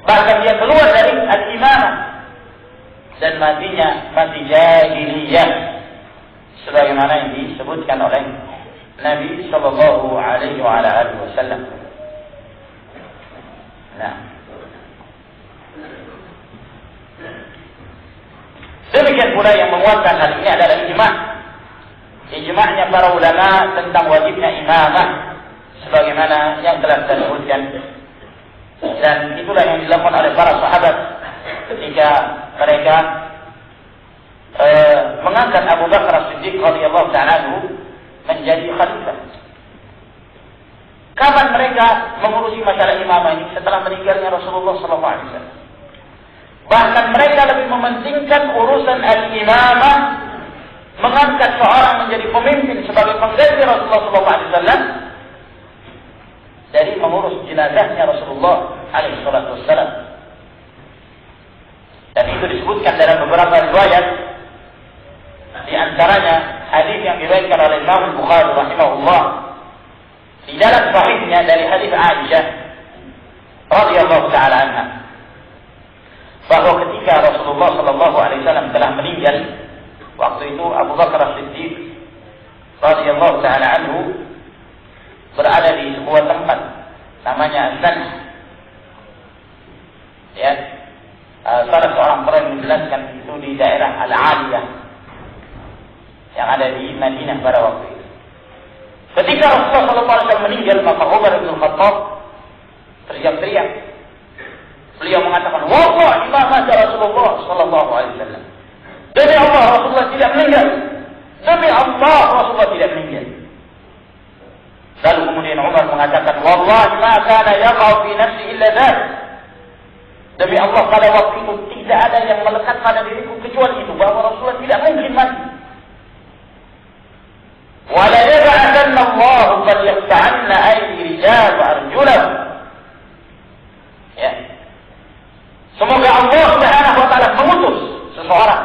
Bahkan dia keluar dari al-imamah dan matinya mati jahiliyah sebagaimana yang disebutkan oleh Nabi sallallahu alaihi wasallam. Nah, demikian pula yang menguatkan hal ini adalah ijma'nya para ulama tentang wajibnya imamah sebagaimana yang telah disebutkan, dan itulah yang dilakukan oleh para sahabat ketika mereka mengangkat Abu Bakar As-Siddiq radhiyallahu ta'ala anhu menjadi khalifah. Kapan mereka mengurusi masalah imamah ini? Setelah meninggalnya Rasulullah SAW. Bahkan mereka lebih mementingkan urusan al-imamah, mengangkat seorang menjadi pemimpin sebagai pengganti Rasulullah SAW, dari mengurus jenazahnya Rasulullah SAW. Dan itu disebutkan dalam beberapa riwayat, di antaranya hadis yang diriwayatkan oleh Imam Bukhari rahimahullah di dalam sahihnya dari hadis Aisyah radhiyallahu taala anha, bahwa ketika Rasulullah sallallahu alaihi wasallam telah meninggal, waktu itu Abu Bakar As-Siddiq radhiyallahu taala anhu berada di sebuah tempat namanya As-Sanah. Ya, salah seorang pernah menjelaskan itu di daerah Al-Aliyah yang ada di Madinah pada waktu itu. Ketika Rasulullah SAW meninggal, maka Umar bin Khattab teriak-teriak. Beliau mengatakan, "Wallahi ma mata Rasulullah sallallahu alaihi wasallam." Demi Allah, Rasulullah tidak meninggal. Demi Allah, Rasulullah tidak meninggal. Lalu kemudian Umar mengatakan, "Wallahi ma kana yaqa'u fi nafsi illa dzalik." Demi Allah, pada waktu itu tidak ada yang melekat pada diriku kecuali itu, bahwa Rasulullah tidak mungkin mati. Wala yab'athanna Allah bal yaqta'anna aydi rijal wa arjulah. Ya. Semoga Allah Subhanahu wa taala mengutus seseorang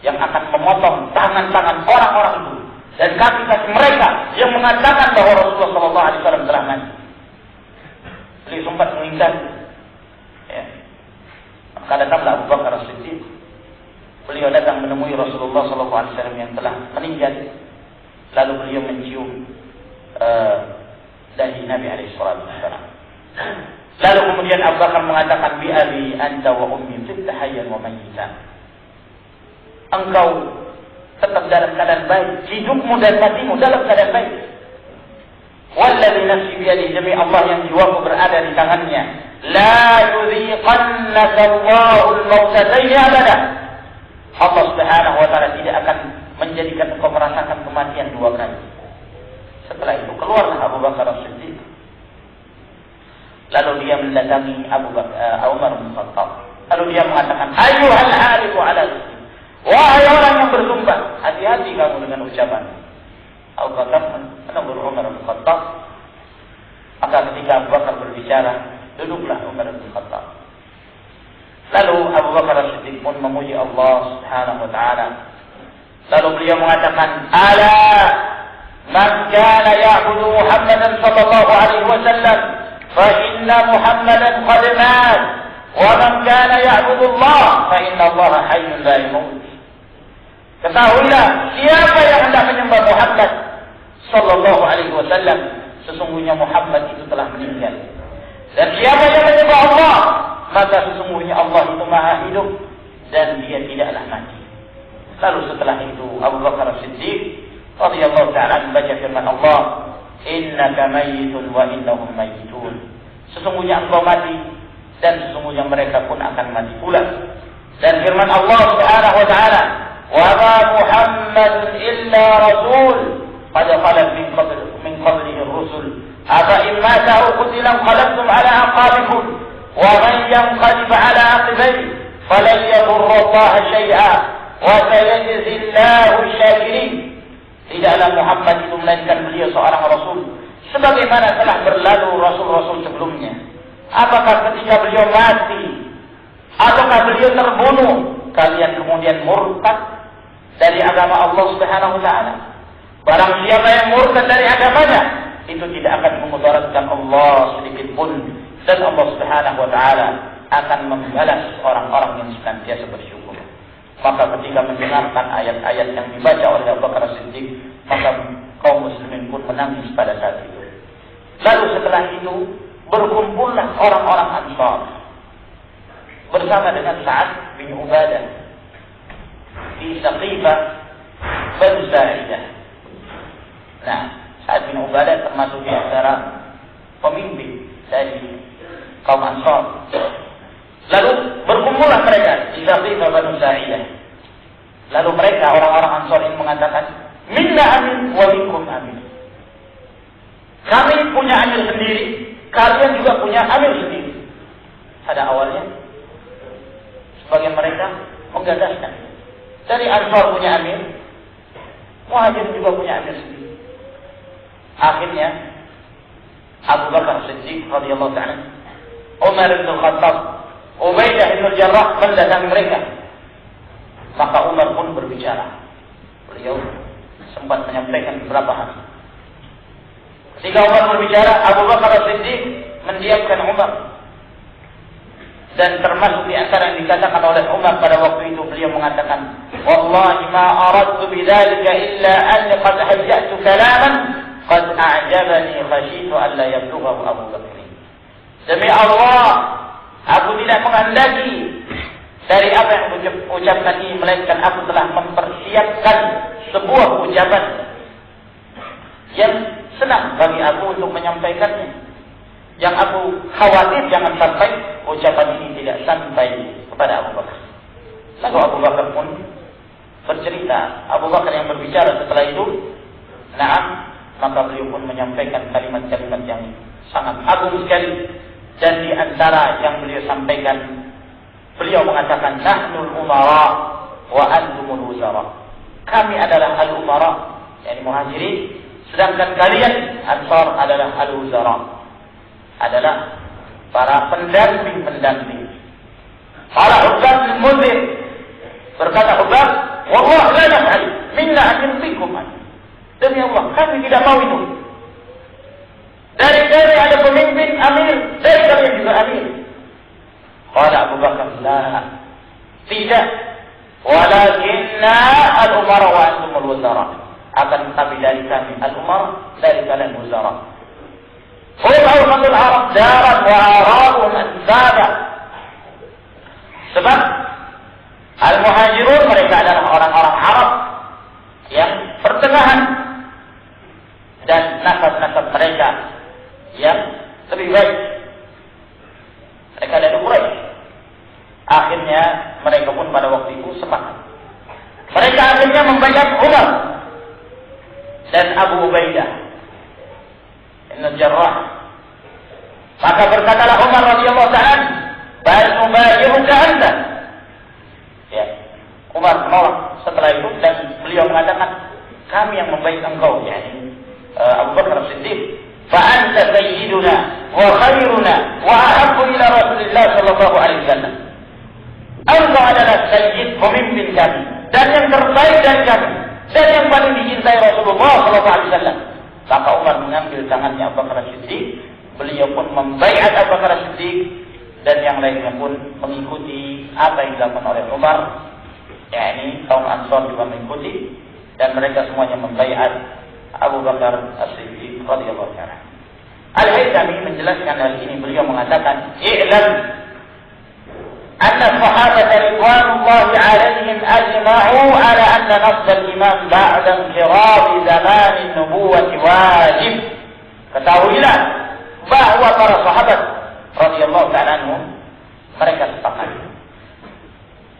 yang akan memotong tangan-tangan orang-orang itu dan kaki-kaki mereka yang mengatakan bahwa Rasulullah sallallahu alaihi wasallam telah mati. Beliau sempat mengingkari. Ya. Maka datanglah Abu Bakar As-Siddiq. Beliau datang menemui Rasulullah sallallahu alaihi wasallam yang telah meninggal. Lalu beliau mencium dahi Nabi alaihi wasallam. Lalu kemudian Abu Bakar mengatakan, "Bi abi anta wa ummi fitta hayyan wa mayyitan." Engkau tetap dalam keadaan baik, hidupmu dan matimu dalam keadaan baik. Walladzi nafsi bi yadihi, demi Allah yang jiwaku berada di tangannya, la yuziqannaka Allahu al-mautatayn abada. Allah Subhanahu wa taala tidak akan menjadikan engkau merasakan kematian dua kali. Setelah itu keluarlah Abu Bakar As-Siddiq. Lalu dia mendatangi Umar bin Khattab. Lalu dia mengatakan, "Ayyuhal halifu ala rizqi." Wahai orang yang bersumpah, hati-hati kamu dengan ucapan. Abu Bakar menegur Umar bin Khattab. Maka ketika Abu Bakar berbicara, duduklah Umar bin Khattab. Lalu Abu Bakar As-Siddiq pun memuji Allah Subhanahu wa taala. Lalu beliau mengatakan, "Ala man kana ya'budu Muhammadan sallallahu alaihi wasallam fa inna Muhammadan qad mat wa man kana ya'budu Allah fa inna Allah hayyun la yamut." Ketahuilah, siapa yang hendak menyembah Muhammad sallallahu alaihi wasallam, sesungguhnya Muhammad itu telah meninggal. Dan siapa yang menyembah Allah, maka sesungguhnya Allah itu Maha hidup dan dia tidaklah mati. Lalu setelah itu Abu Bakar As-Siddiq radhiyallahu ta'ala membaca firman Allah, "Innaka mayyitun wa innahum mayyitun." Sesungguhnya engkau mati dan sesungguhnya mereka pun akan mati pula. Dan firman Allah Subhanahu wa ta'ala, "Wa ma Muhammadun illa rasul qad khalat min qablihi ar-rusul afa in mata aw qutila qalabtum ala aqabikum wa man yanqalib ala aqibihi falan yadurra Allah shay'a wa sayajzi Allahu syakirin." Tidaklah Muhammad itu melainkan beliau seorang rasul, sebagaimana telah berlalu rasul-rasul sebelumnya. Apakah ketika beliau mati, apakah beliau terbunuh, kalian kemudian murtad dari agama Allah Subhanahu wa taala? Barang siapa yang murtad dari agamanya, itu tidak akan memudaratkan Allah sedikit pun, dan Allah Subhanahu wa taala akan membalas orang-orang yang senantiasa bersyukur. Maka ketika mendengarkan ayat-ayat yang dibaca oleh Abu Bakar As-Siddiq, maka kaum muslimin pun menangis pada saat itu. Lalu setelah itu berkumpullah orang-orang Ansar bersama dengan Sa'ad bin Ubadah di Saqifah Banu Sa'idah. Nah, Sa'ad bin Ubadah termasuk di antara pemimpin dari kaum Ansar. Lalu berkumpullah mereka di Saqifah Banu Sa'idah. Lalu mereka orang-orang Ansar ini mengatakan, minna amin wa minkum amin. Kami punya amir sendiri, kalian juga punya amir sendiri. Pada awalnya sebagian mereka menggagaskan, dari Ansar punya amir, Muhajirin juga punya amir sendiri. Akhirnya Abu Bakar Siddiq radhiyallahu ta'ala, Umar bin Khattab, Ubaidah bin Jarrah mendatangi mereka. Maka Umar pun berbicara. Beliau sempat menyampaikan beberapa hal. Ketika Umar berbicara, Abu Bakar Siddiq mendiamkan Umar. Dan termasuk di antara yang dikatakan oleh Umar pada waktu itu, beliau mengatakan, wallahi ma aradtu bidzalika illa anni qad hajjatu kalaman qad a'jabani khashitu an la yablughahu Abu Bakr. Demi Allah, aku tidak menghendaki dari apa yang ucapkan ini, melainkan aku telah mempersiapkan sebuah ucapan yang senang bagi aku untuk menyampaikannya. Yang aku khawatir jangan sampai ucapan ini tidak sampai kepada Abu Bakar. Lalu Abu Bakar pun bercerita. Abu Bakar yang berbicara setelah itu, na'am, maka beliau pun menyampaikan kalimat-kalimat yang sangat agung sekali. Dan di antara yang beliau sampaikan, beliau mengatakan, nahnul umara wa antumul wuzara. Kami adalah al-umara, yakni Muhajirin, sedangkan kalian Ansar adalah al-wuzara, adalah para pendamping-pendamping. Para Hubab bin Munzir berkata, Hubab, wallah la naf'al minna an bikum. Demi Allah, kami tidak mau itu. Dari ada pemimpin amir, dari kalian juga amir. Qala Abu Bakar, la, tidak. Walakinna al-umara wa antumul wuzara. Akan tetapi dari kami al-umara, dari kalian wuzara. Hurmatul Arab darat wa arabun ansaba. Sebab Al-Muhajirun mereka adalah orang-orang Arab yang pertengahan, dan nasab-nasab mereka yang lebih baik. Mereka dari Quraisy. Akhirnya mereka pun pada waktu itu sepakat. Mereka akhirnya membayar Umar dan Abu Ubaidah bin Jarrah. Maka berkatalah Umar radhiyallahu ta'ala, bal nubayi'uka anta. Ya, Umar menolak setelah itu, dan beliau mengatakan, kami yang membaik engkau, yakni Abu Bakar Siddiq. Fa anta sayyiduna wa khairuna wa ahabbu ila Rasulillah sallallahu alaihi wasallam. Engkau adalah sayyid, pemimpin kami, dan yang terbaik dari kami, dan yang paling dicintai Rasulullah sallallahu alaihi wasallam. Maka Umar mengambil tangannya Abu Bakar Siddiq, beliau pun membaiat Abu Bakar Siddiq, dan yang lainnya pun mengikuti apa yang dilakukan oleh Umar. yakni kaum Ansar juga mengikuti, dan mereka semuanya membaiat Abu Bakar As-Siddiq radhiyallahu anhu. Al-Haythami menjelaskan hal ini, beliau mengatakan, "I'lam anna sahabata ridwanullahi 'alaihim ajma'u 'ala anna nasb al-imam ba'da inqirab zaman an-nubuwwah wajib." Ketahuilah bahwa para sahabat radhiyallahu ta'ala anhum mereka sepakat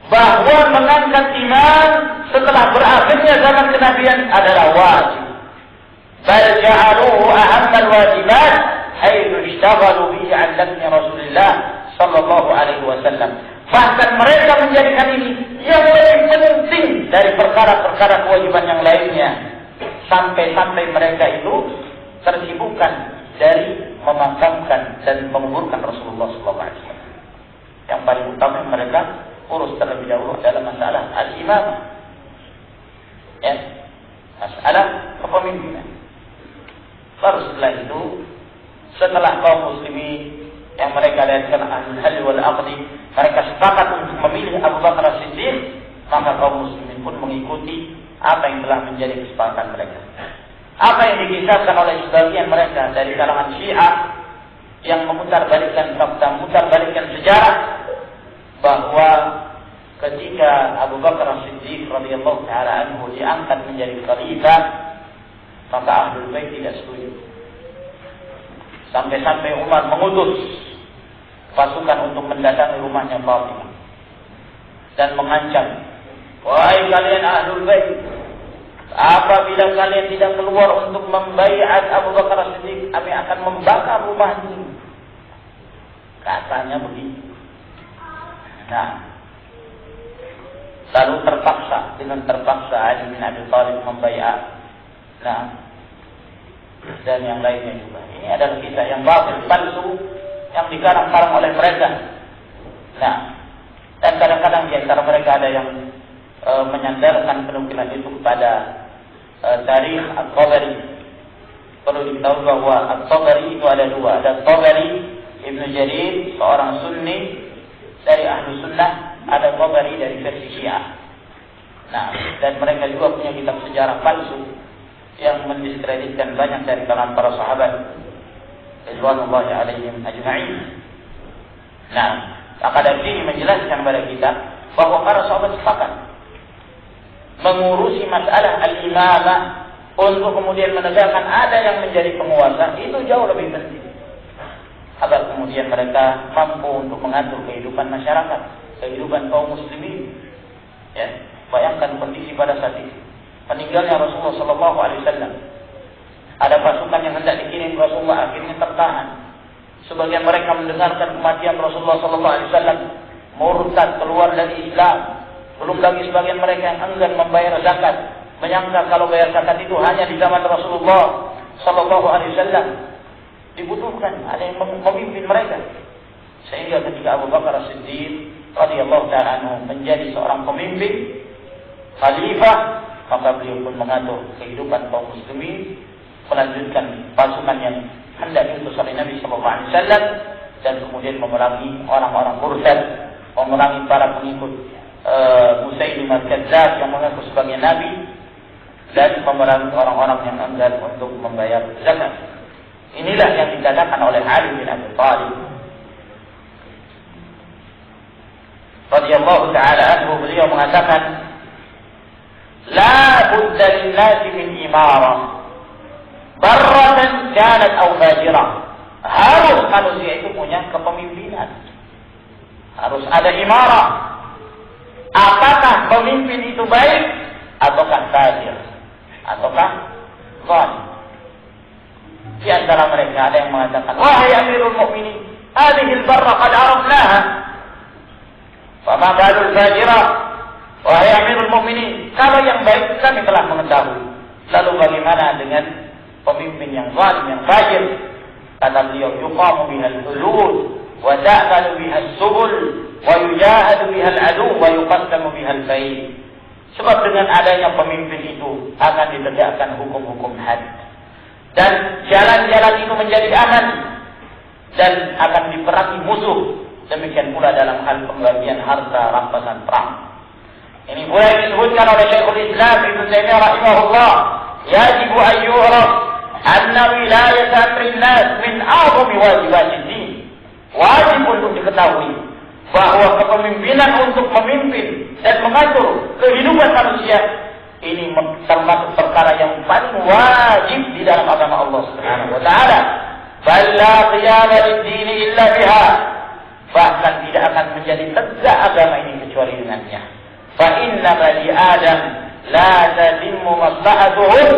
bahwa mengangkat imam setelah berakhirnya zaman kenabian adalah wajib. Bal ja'aluhu ahammal wajibat haitsu ishtaghalu bihi 'an lafzi Rasulillah sallallahu alaihi wasallam. Bahkan mereka menjadikan ini yang lebih penting dari perkara-perkara kewajiban yang lainnya, sampai-sampai mereka itu tersibukkan dari memakamkan dan menguburkan Rasulullah sallallahu alaihi wasallam. Yang paling utama yang mereka urus terlebih dahulu adalah masalah al-imamah, ya, masalah kepemimpinan. Baru setelah itu, setelah kaum muslimin yang mereka adalah ahlul hal wal aqdi, mereka sepakat untuk memilih Abu Bakar As-Siddiq, maka kaum muslimin pun mengikuti apa yang telah menjadi kesepakatan mereka. Apa yang dikisahkan oleh sebagian mereka dari kalangan Syiah yang memutarbalikkan fakta, memutarbalikkan sejarah, bahwa ketika Abu Bakar As-Siddiq radhiyallahu taala anhu diangkat menjadi khalifah, maka Ahlul Bait tidak setuju. Sampai-sampai Umar mengutus pasukan untuk mendatangi rumahnya Fatimah dan mengancam, wahai kalian Ahlul Bait, apabila kalian tidak keluar untuk membaiat Abu Bakar As-Siddiq, kami akan membakar rumah ini. Katanya begitu. Nah, lalu terpaksa Ali bin Abi Thalib membaiat. Nah, dan yang lainnya juga. Ini adalah kisah yang batil, palsu, yang dikarang-karang oleh mereka. Nah, dan kadang-kadang di antara mereka ada yang menyandarkan penukilan itu kepada tarikh At-Tabari. Perlu diketahui bahwa At-Tabari itu ada dua. Ada Tabari Ibnu Jarir, seorang Sunni dari Ahlu Sunnah. Ada Tabari dari versi Syiah. Nah, dan mereka juga punya kitab sejarah palsu yang mendiskreditkan banyak dari kalangan para sahabat ridwanullahi alaihim ajma'in. Nah, maka dari sini menjelaskan kepada kita bahwa para sahabat sepakat mengurusi masalah al-imamah untuk kemudian menegakkan ada yang menjadi penguasa, itu jauh lebih penting. Agar kemudian mereka mampu untuk mengatur kehidupan masyarakat, kehidupan kaum muslimin. Ya, bayangkan kondisi pada saat itu. Meninggalnya Rasulullah SAW. Ada pasukan yang hendak dikirim Rasulullah, akhirnya tertahan. Sebagian mereka mendengarkan kematian Rasulullah SAW, murtad, keluar dari Islam. Belum lagi sebagian mereka yang enggan membayar zakat, menyangka kalau bayar zakat itu hanya di zaman Rasulullah SAW. Dibutuhkan ada yang memimpin mereka. Sehingga ketika Abu Bakar As-Siddiq radhiyallahu ta'ala anhu menjadi seorang pemimpin, khalifah, maka beliau pun mengatur kehidupan kaum muslimin, melanjutkan pasukan yang hendak diutus oleh Nabi sallallahu alaihi wasallam, dan kemudian memerangi orang-orang murtad, memerangi para pengikut Musailimah Kadzdzab yang mengaku sebagai nabi, dan memerangi orang-orang yang enggan untuk membayar zakat. Inilah yang dikatakan oleh Ali bin Abi Thalib radhiyallahu ta'ala anhu. Beliau mengatakan, la budda lin-nasi min imarah barratan kanat aw fajirah. Harus manusia itu punya kepemimpinan, harus ada imarah. Apakah pemimpin itu baik ataukah fajir, ataukah zalim? Di antara mereka ada yang mengatakan, wahai Amirul Mukminin, hadhihi al-barra qad arafnaha, fama balul fajirah. Wahai Amirul Mukminin, kalau yang baik kami telah mengetahui, lalu bagaimana dengan pemimpin yang zalim, yang fajir? Kata beliau, yuqamu bihal hulud wa ta'malu bihal subul wa yujahadu bihal adu wa yuqaddamu bihal fa'il. Sebab dengan adanya pemimpin itu akan ditegakkan hukum-hukum had, dan jalan-jalan itu menjadi aman, dan akan diperangi musuh. Demikian pula dalam hal pembagian harta rampasan perang. Ini pula yang disebutkan oleh Syekhul Islam Ibnu Taimiyah rahimahullah, yajibu an yu'raf anna wilayat amrin nas min a'zami wajibatid din. Wajib untuk diketahui bahwa kepemimpinan untuk memimpin dan mengatur kehidupan manusia ini termasuk perkara yang paling wajib di dalam agama Allah Subhanahu wa taala. Bal la qiyama lid-din illa biha. Bahkan tidak akan menjadi tegak agama ini kecuali dengannya. Fa inna bani Adam la tatimmu maslahatuhum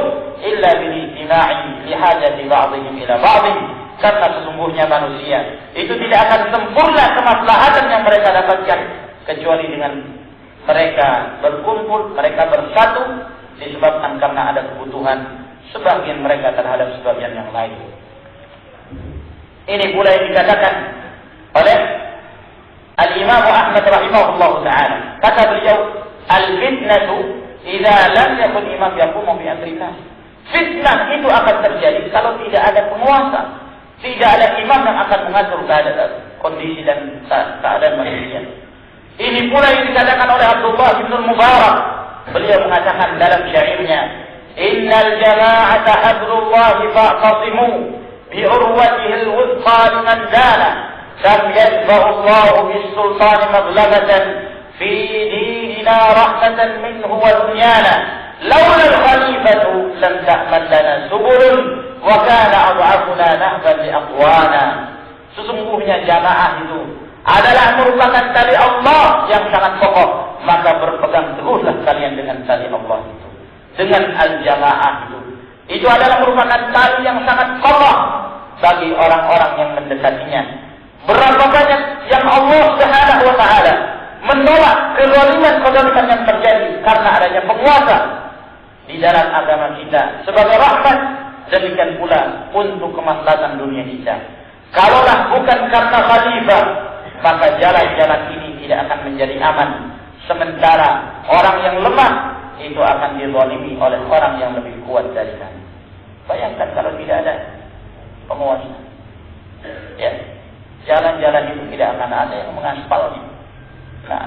illa bil ijtima'i li hajati ba'dihim ila ba'dih. Karena sesungguhnya manusia itu tidak akan sempurna kemaslahatan yang mereka dapatkan kecuali dengan mereka berkumpul, mereka bersatu, disebabkan karena ada kebutuhan sebagian mereka terhadap sebagian yang lain. Ini pula yang dikatakan oleh Al-Imam Ahmad rahimahullah ta'ala. Kata beliau, al-fitnatu idza lam yakun imam yaqumu bi amri nas. Fitnah itu akan terjadi kalau tidak ada penguasa, tidak ada imam yang akan mengatur kondisi dan keadaan manusia. Ini pula yang dikatakan oleh Abdullah bin Mubarak. Beliau mengatakan dalam syairnya, "Innal jama'ata hablullah fa'tasimu bi'urwatihi al-wuthqa liman zana lam yadfa'u Allah bis-sultani madlamatan fi dinina rahmatan minhu wa dunyana laula al-khalifatu lam ta'mal lana subulun wa kana ad'afuna nahban li aqwana." Sesungguhnya jamaah itu adalah merupakan tali Allah yang sangat kokoh, maka berpegang teguhlah kalian dengan tali Allah itu, dengan al-jamaah itu. Itu adalah merupakan tali yang sangat kokoh bagi orang-orang yang mendekatinya. Berapa banyak yang Allah Subhanahu wa taala menolak kezaliman yang terjadi karena adanya penguasa di dalam agama kita sebagai rahmat, demikian pula untuk kemaslahatan dunia kita. Kalaulah bukan karena khalifah, maka jalan-jalan ini tidak akan menjadi aman. Sementara orang yang lemah itu akan dizalimi oleh orang yang lebih kuat dari kami. Bayangkan kalau tidak ada penguasa. Ya, jalan-jalan itu tidak akan ada yang mengaspalnya. Nah,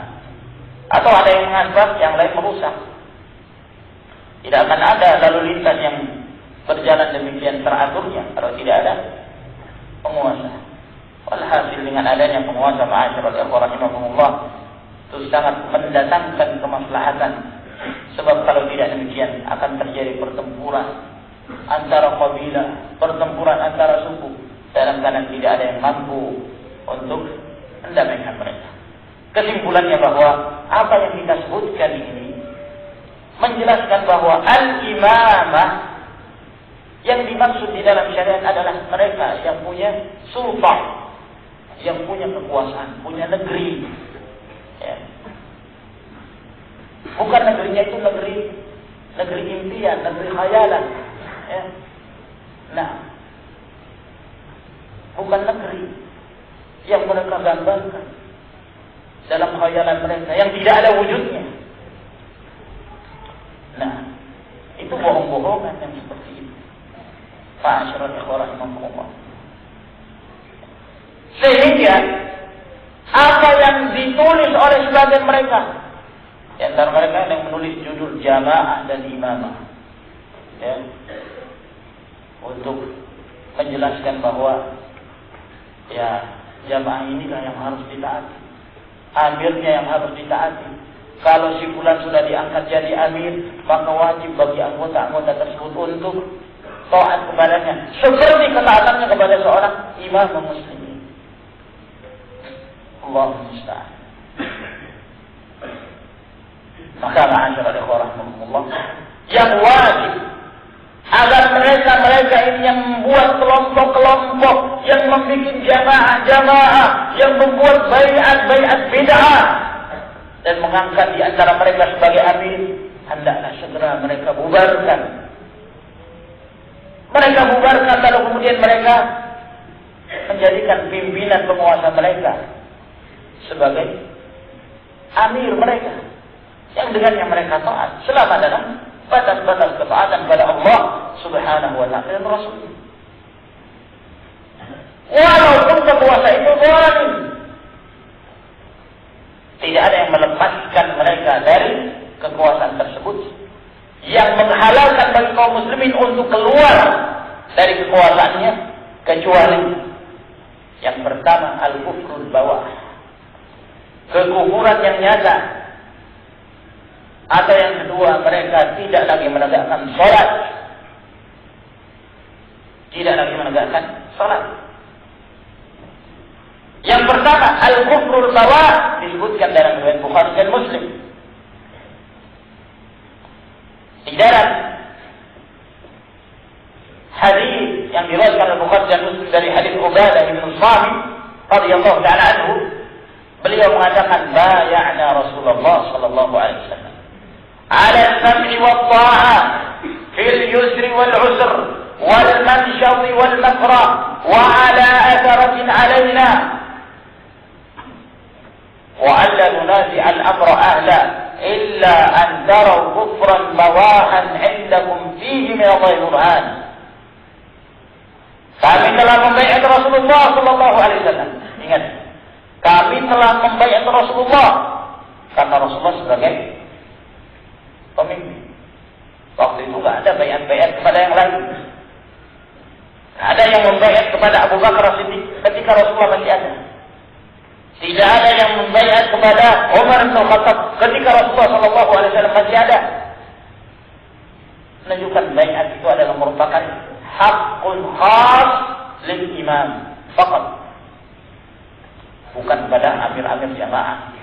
atau ada yang mengaspal, yang lain merusak. Tidak akan ada lalu lintas yang berjalan demikian teraturnya kalau tidak ada penguasa. Walhasil dengan adanya penguasa, ma'asyiral ikhwah rahimahumullah, itu sangat mendatangkan kemaslahatan. Sebab kalau tidak demikian akan terjadi pertempuran antara kabilah, pertempuran antara suku, dalam keadaan tidak ada yang mampu untuk mendamaikan mereka. Kesimpulannya bahwa apa yang kita sebutkan ini menjelaskan bahwa al-imamah yang dimaksud di dalam syariat adalah mereka yang punya sultan, yang punya kekuasaan, punya negeri. Ya. Bukan negerinya itu negeri impian, negeri khayalan. Ya. Nah, bukan negeri yang mereka gambarkan dalam khayalan mereka yang tidak ada wujudnya. Nah, itu bohong-bohongan yang seperti itu. Ma'asyiral ikhwah rahimahumullah. Sehingga apa yang ditulis oleh sebagian mereka, di antara mereka yang menulis judul jamaah dan imamah, ya, untuk menjelaskan bahwa ya jamaah inilah yang harus ditaati, amirnya yang harus ditaati. Kalau si fulan sudah diangkat jadi amir, maka wajib bagi anggota-anggota tersebut untuk taat kepadanya, seperti ketaatannya kepada seorang imam muslim. Allahu musta'an. Maka ma'asyiral ikhwah rahimahumullah, yang wajib agar mereka ini yang membuat kelompok-kelompok, yang membuat jamaah-jamaah, yang membuat baiat bid'ah dan mengangkat di antara mereka sebagai amir, hendaklah segera mereka bubarkan. Mereka bubarkan, lalu kemudian mereka menjadikan pimpinan penguasa mereka sebagai amir mereka, yang dengannya mereka taat selama dalam batas-batas ketaatan kepada Allah Subhanahu wa taala dan Rasul. Walaupun penguasa itu zalim, tidak ada yang melepaskan mereka dari kekuasaan tersebut, yang menghalalkan bagi kaum muslimin untuk keluar dari kekuasaannya, kecuali yang pertama al-kufrul bawah, kekufuran yang nyata, atau yang kedua mereka tidak lagi menegakkan salat, tidak lagi menegakkan salat. Yang pertama al-kufrul bawah disebutkan dalam riwayat Bukhari dan Muslim. Di dalam hadis yang diriwayatkan oleh Bukhari dan Muslim dari hadis Ubadah bin Samit radhiyallahu ta'ala anhu, beliau mengatakan bay'ana Rasulullah sallallahu alaihi wasallam ala as-sam'i wat-tha'ah fil yusri wal 'usr wal manshati wal makrah wa ala atharatin alaina wa alla nunazi'a al-amra ahla illa an taraw kufran bawahan 'indakum fihi min Allah burhan. Kami telah membaiat Rasulullah sallallahu alaihi wasallam. Ingat, telah membaiat Rasulullah karena Rasulullah sebagai pemimpin. Waktu itu nggak ada baiat-baiat kepada yang lain. Ada yang membaiat kepada Abu Bakar Siddiq ketika Rasulullah masih ada. Tidak ada yang membaiat kepada Umar bin Khattab ketika Rasulullah SAW masih ada. Menunjukkan baiat itu adalah merupakan hakul khas lil imam faqat, bukan pada amir-amir jamaah.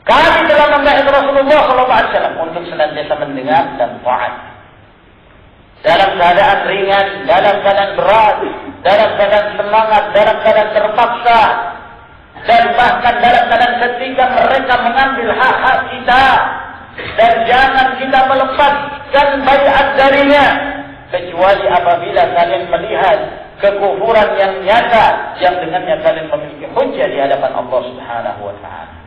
Kami telah membaiat Rasulullah SAW untuk senantiasa mendengar dan taat. Dalam keadaan ringan, dalam keadaan berat, dalam keadaan semangat, dalam keadaan terpaksa, dan bahkan dalam keadaan ketika mereka mengambil hak-hak kita, dan jangan kita melepaskan baiat darinya kecuali apabila kalian melihat kekufuran yang nyata yang dengannya kalian memiliki hujjah di hadapan Allah Subhanahu wa taala.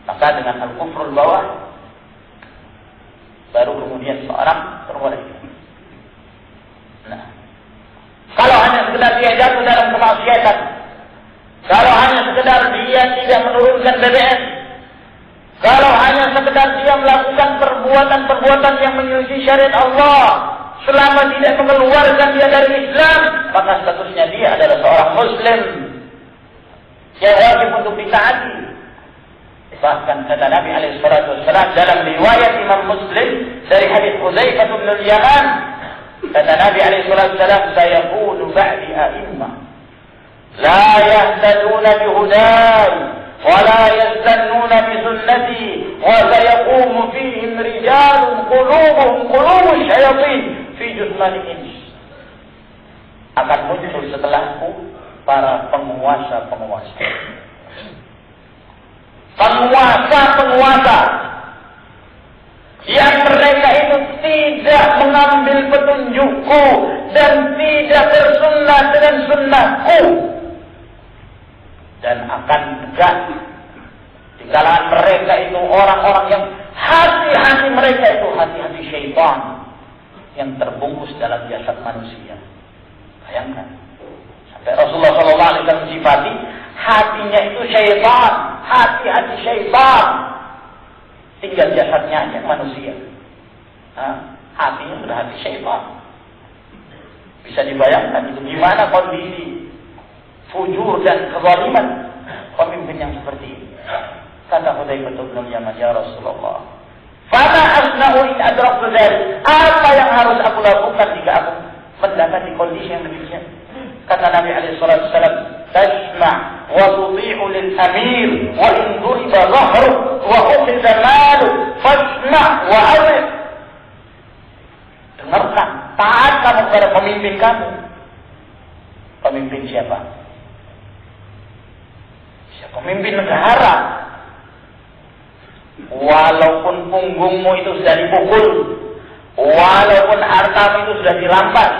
Maka dengan al-kufrul bawah baru kemudian seorang berboleh. Nah, kalau hanya sekedar dia jatuh dalam kemaksiatan, kalau hanya sekedar dia tidak menurunkan BBM, kalau hanya sekedar dia melakukan perbuatan-perbuatan yang menyelisihi syariat Allah, selama tidak mengeluarkan dia dari Islam, maka statusnya dia adalah seorang Muslim yang wajib untuk ditaati. Bahkan kata Nabi SAW dalam riwayat Imam Muslim dari hadis Hudzaifah bin al-Yaman, kata Nabi SAW, "Sayakunu ba'di a'immah la yahtaduna bihudai wa la yastannuna bi sunnati wa sayaqumu fihim rijalun qulubuhum qulubu syayatin fi jusmani ins." Akan muncul setelahku para penguasa-penguasa yang mereka itu tidak mengambil petunjukku dan tidak bersunnah dengan sunnahku, dan akan tegak di kalangan mereka itu orang-orang yang hati-hati mereka itu hati-hati syaitan yang terbungkus dalam jasad manusia. Bayangkan, sampai Rasulullah SAW mensifati hatinya itu syaitan, hati-hati syaitan, tinggal jasadnya aja manusia. Hatinya sudah hati syaitan. Bisa dibayangkan itu gimana kondisi fujur dan kezaliman pemimpin yang seperti ini. Kata Hudzaifah bin al-Yaman, "Ya Rasulullah, fama asna'u in adraktu dzalik?" Apa yang harus aku lakukan jika aku mendapati kondisi yang demikian? Kata Nabi SAW, "Tasma' wa tuti'u lil amir wa in duriba dhahru wa ukhidha malu fasma' wa arif." Dengarkan, taat kamu kepada pemimpin kamu. Pemimpin siapa? Pemimpin negara. Walaupun punggungmu itu sudah dipukul, walaupun hartamu itu sudah dirampas.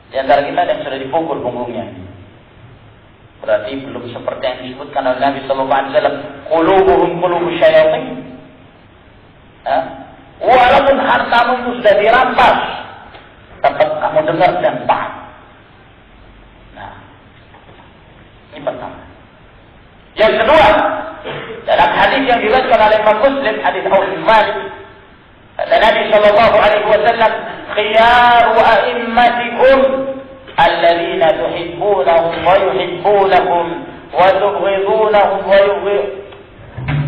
Di antara kita ada yang sudah dipukul punggungnya. Berarti belum seperti yang disebutkan oleh Nabi SAW, qulubuhum qulubu syayatin. Walaupun hartamu itu sudah dirampas, tetap kamu dengar dan taat. Nah, ini pertama. Yang kedua, dalam hadis yang diriwayatkan oleh Imam Muslim, hadis Auf bin Malik, kata Nabi SAW, "Khiyaru a'immatikum alladzina tuhibbunahum wa yuhibbunakum wa tubghidunahum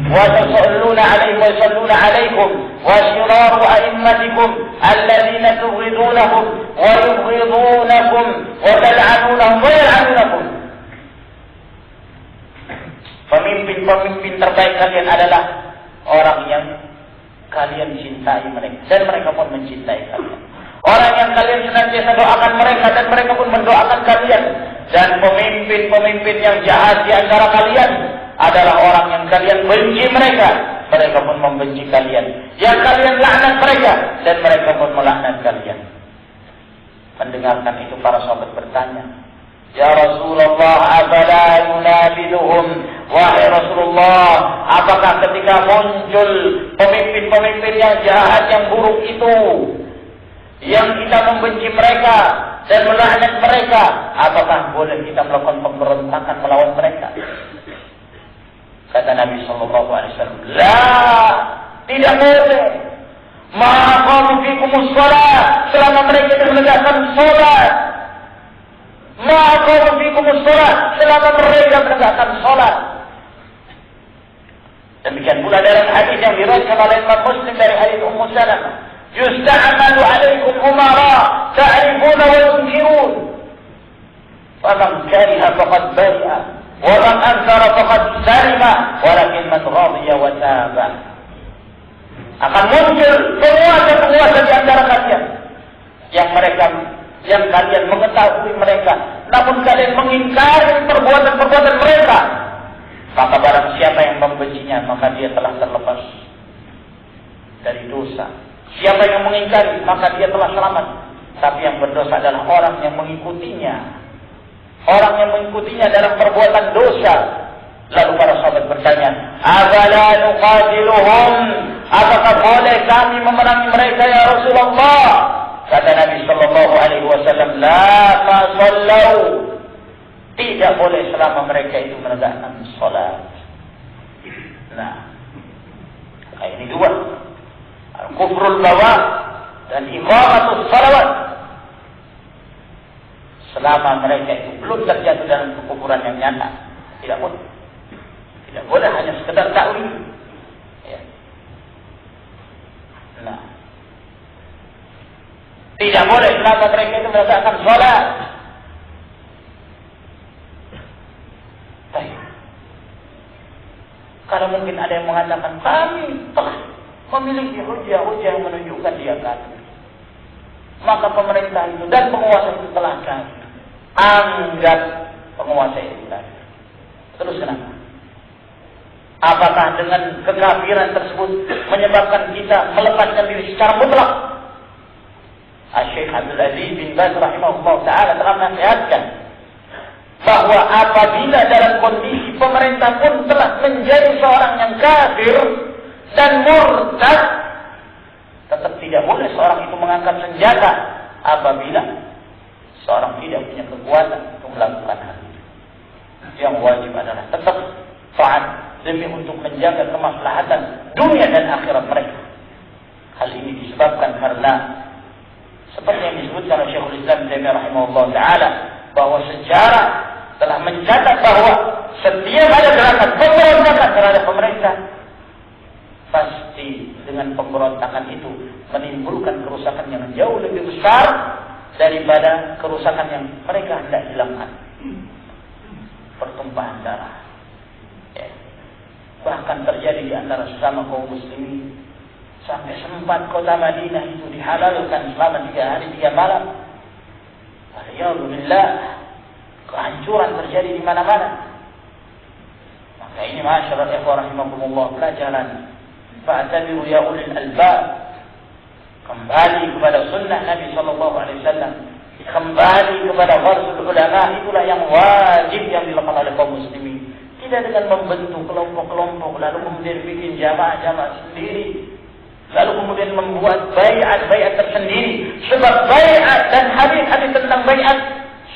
wa tusalluna 'alaihim wa yusalluna 'alaikum wa shiraru a'immatikum alladzina tubghidunahum wa yubghidunakum wa tal'anunahum wa yal'anunakum." Pemimpin-pemimpin terbaik kalian adalah orang yang kalian cintai mereka dan mereka pun mencintai kalian. Orang yang kalian senantiasa doakan mereka dan mereka pun mendoakan kalian. Dan pemimpin-pemimpin yang jahat di antara kalian adalah orang yang kalian benci mereka, mereka pun membenci kalian. Yang kalian laknat mereka dan mereka pun melaknat kalian. Mendengarkan itu para sahabat bertanya, "Ya Rasulullah, afala yunabiduhum?" Wahai Rasulullah, apakah ketika muncul pemimpin-pemimpin yang jahat, yang buruk itu, yang kita membenci mereka dan melaknat mereka, apakah boleh kita melakukan pemberontakan melawan mereka? Kata Nabi sallallahu alaihi wasallam, "La, tidak boleh. Ma aqamu fikumus shalah, selama mereka itu menegakkan salat. Ma aqamu fikumus shalah, selama mereka menegakkan salat." Demikian pula dalam hadis yang diriwayatkan oleh Imam Muslim dari hadis Ummu Salamah, "Yusta'malu 'alaikum umara ta'rifuna wa tunkirun. Faman kariha faqad bari'a, wa man ankara faqad salima, walakin man radiya wa taba." Akan muncul penguasa-penguasa di antara kalian yang kalian mengetahui mereka, namun kalian mengingkari perbuatan-perbuatan mereka. Maka barang siapa yang membencinya, maka dia telah terlepas dari dosa. Siapa yang mengingkari, maka dia telah selamat. Tapi yang berdosa adalah orang yang mengikutinya. Orang yang mengikutinya dalam perbuatan dosa. Lalu para sahabat bertanya, "Afala nuqatiluhum?" Apakah boleh kami memerangi mereka ya Rasulullah? Kata Nabi sallallahu alaihi wasallam, "La ma sallu." Tidak boleh selama mereka itu menegakkan salat. Nah, ini dua. Al-kufrul bawah dan iqamatus salawat. Selama mereka itu belum terjatuh dalam kekufuran yang nyata, tidak boleh. Tidak boleh hanya sekedar takwil. Ya. Nah, tidak boleh selama mereka itu menegakkan salat. Baik. Kalau mungkin ada yang mengatakan kami telah memiliki hujah-hujah yang menunjukkan dia kafir, maka pemerintah itu dan penguasa itu telah kafir. Anggap penguasa itu kafir. Terus kenapa? Apakah dengan kekafiran tersebut menyebabkan kita melepaskan diri secara mutlak? Syekh Abdul Aziz bin Baz rahimahullah ta'ala telah menasihatkan bahwa apabila dalam kondisi pemerintah pun telah menjadi seorang yang kafir dan murtad, tetap tidak boleh seorang itu mengangkat senjata apabila seorang tidak punya kekuatan untuk melakukan hal itu. Yang wajib adalah tetap taat demi untuk menjaga kemaslahatan dunia dan akhirat mereka. Hal ini disebabkan karena seperti yang disebutkan oleh Syekhul Islam Taimiyah rahimahullah ta'ala, bahwa sejarah telah mencatat bahwa setiap ada gerakan pemberontakan terhadap pemerintah, pasti dengan pemberontakan itu menimbulkan kerusakan yang jauh lebih besar daripada kerusakan yang mereka hendak hilangkan. Pertumpahan darah, ya. Bahkan terjadi di antara sesama kaum muslimin, sampai sempat kota Madinah itu dihalalkan selama 3 hari 3 malam. Alhamdulillah, kehancuran terjadi di mana-mana. Maka ini masyaallah ikhwan rahimakumullah, pelajaran. Fa'tabiru ya ulil albab. Kembali kepada sunnah Nabi sallallahu alaihi wasallam. Kembali kepada gharzul ulama, itulah yang wajib yang dilakukan oleh kaum muslimin. Tidak dengan membentuk kelompok-kelompok lalu kemudian bikin jamaah-jamaah sendiri, lalu kemudian membuat baiat-baiat tersendiri. Sebab baiat dan hadis-hadis tentang baiat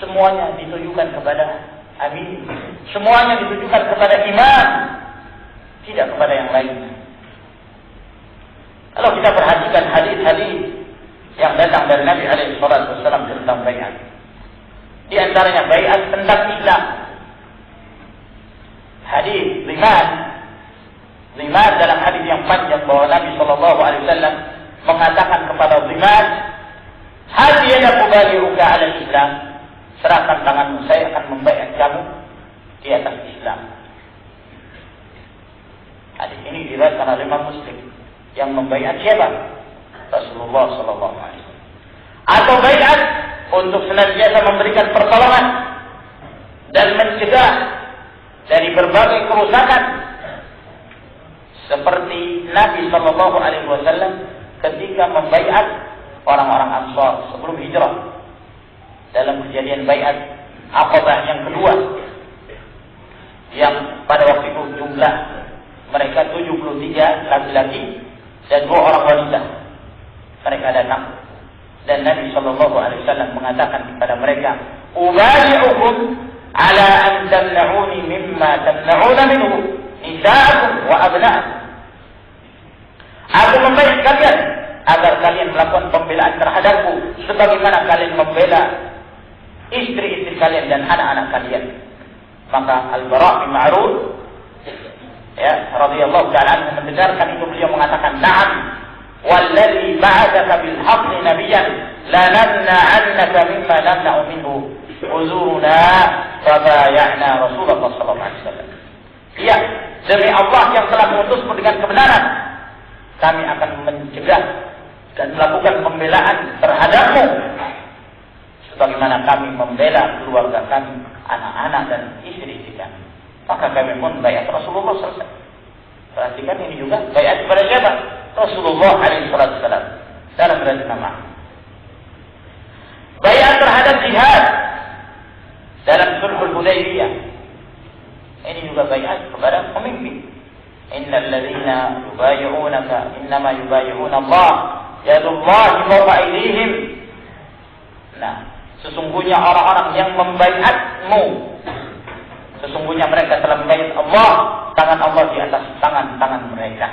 semuanya ditujukan kepada amin, semuanya ditujukan kepada imam, tidak kepada yang lain. Kalau kita perhatikan hadis-hadis yang datang dari Nabi alaihi salatu wasallam tentang baiat, di antaranya baiat tentang Islam. Hadis Zimad dalam hadis yang panjang bahwa Nabi sallallahu alaihi wasallam mengatakan kepada Zimad, "Hal yadaku baliuka 'ala Islam?" Serahkan tanganmu, saya akan membaiat kamu di atas Islam. Hadis ini diriwayatkan oleh Imam Muslim. Yang membaiat siapa? Rasulullah sallallahu alaihi wasallam. Atau baiat untuk senantiasa memberikan pertolongan dan mencegah dari berbagai kerusakan, seperti Nabi sallallahu alaihi wasallam ketika membaiat orang-orang Ansar sebelum hijrah. Dalam kejadian baiat Aqabah yang kedua, yang pada waktu itu jumlah mereka 73 laki-laki dan 2 orang wanita. Mereka datang Dan Nabi Shallallahu Alaihi Wasallam mengatakan kepada mereka, "Ubayi'ukum ala an tamna'uni mimma tamna'una minhu nisa'akum wa abna'akum." Aku membela kalian agar kalian melakukan pembelaan terhadapku sebagaimana kalian membela istri-istri kalian dan anak-anak kalian. Maka Al-Bara' bin Ma'rur radhiyallahu ta'ala anhu mendengarkan itu, beliau mengatakan, "Na'am, walladzi ba'atsaka bil haqqi nabiyyan la namna'annaka mimma namna'u minhu uzuruna fabaya'na Rasulullah sallallahu alaihi wasallam." Iya, demi Allah yang telah mengutusmu dengan kebenaran, kami akan mencegah dan melakukan pembelaan terhadapmu sebagaimana kami membela keluarga kami, anak-anak dan istri-istri kami. Maka kami pun bayat Rasulullah SAW. Perhatikan ini juga bayat kepada siapa? Rasulullah SAW dalam berarti nama. Bayat terhadap jihad dalam Sulhul Hudaybiyah. Ini juga bayat kepada pemimpin. Innal ladzina yubayyi'unaka innama yubayyi'una Allah yadullahi fawqa aydihim. Nah, sesungguhnya orang-orang yang membaiatmu, sesungguhnya mereka telah membaiat Allah, tangan Allah di atas tangan-tangan mereka.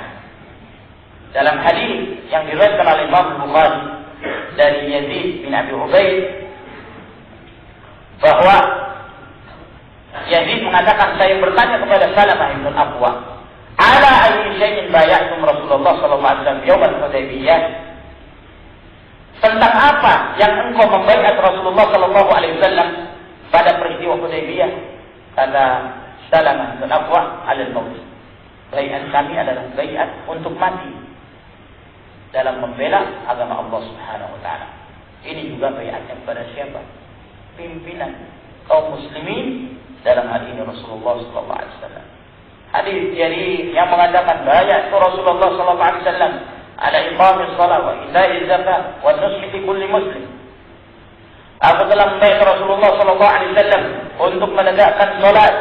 Dalam hadis yang diriwayatkan oleh Imam Bukhari dari Yazid bin Abi Ubaid, bahwa Yazid mengatakan, saya bertanya kepada Salamah bin Aqwa, ala ayyi syai'in bay'atum Rasulullah sallallahu alaihi wasallam yaum al-Hudaybiyah? Tentang apa yang engkau membaiat Rasulullah sallallahu alaihi wasallam pada peristiwa Hudaybiyah? Kata Salamah bin Aqwa, al-maut. Baiat kami adalah baiat untuk mati dalam membela agama Allah Subhanahu wa taala. Ini juga baiatnya kepada siapa? Pimpinan kaum muslimin, dalam hal ini Rasulullah sallallahu alaihi wasallam. Hadis jadi yang mengatakan baiat Rasulullah sallallahu alaihi wasallam ala iqamis shalah wa ita'iz zakat wa nushi kulli muslim. Aku telah membaiat Rasulullah sallallahu alaihi wasallam untuk menegakkan salat,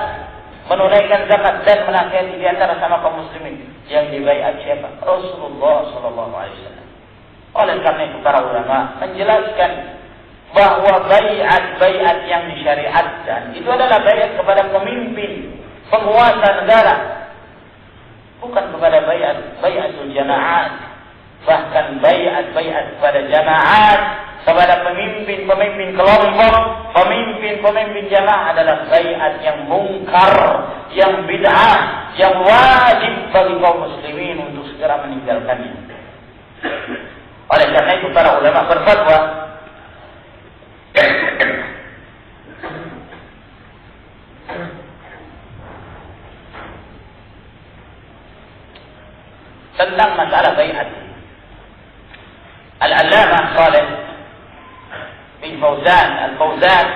menunaikan zakat dan menasihati di antara sama kaum muslimin. Yang dibaiat siapa? Rasulullah sallallahu alaihi wasallam. Oleh karena itu para ulama menjelaskan bahwa baiat yang disyariatkan itu adalah baiat kepada pemimpin, penguasa negara, bukan kepada baiatul jamaat. Bahkan baiat kepada jamaat, kepada pemimpin kelompok, pemimpin jamaah adalah baiat yang mungkar, yang bid'ah, yang wajib bagi kaum muslimin untuk segera meninggalkannya. Oleh karena itu para ulama berfatwa tentang masalah baiat. Al-Allamah Shalih bin Al-Fauzan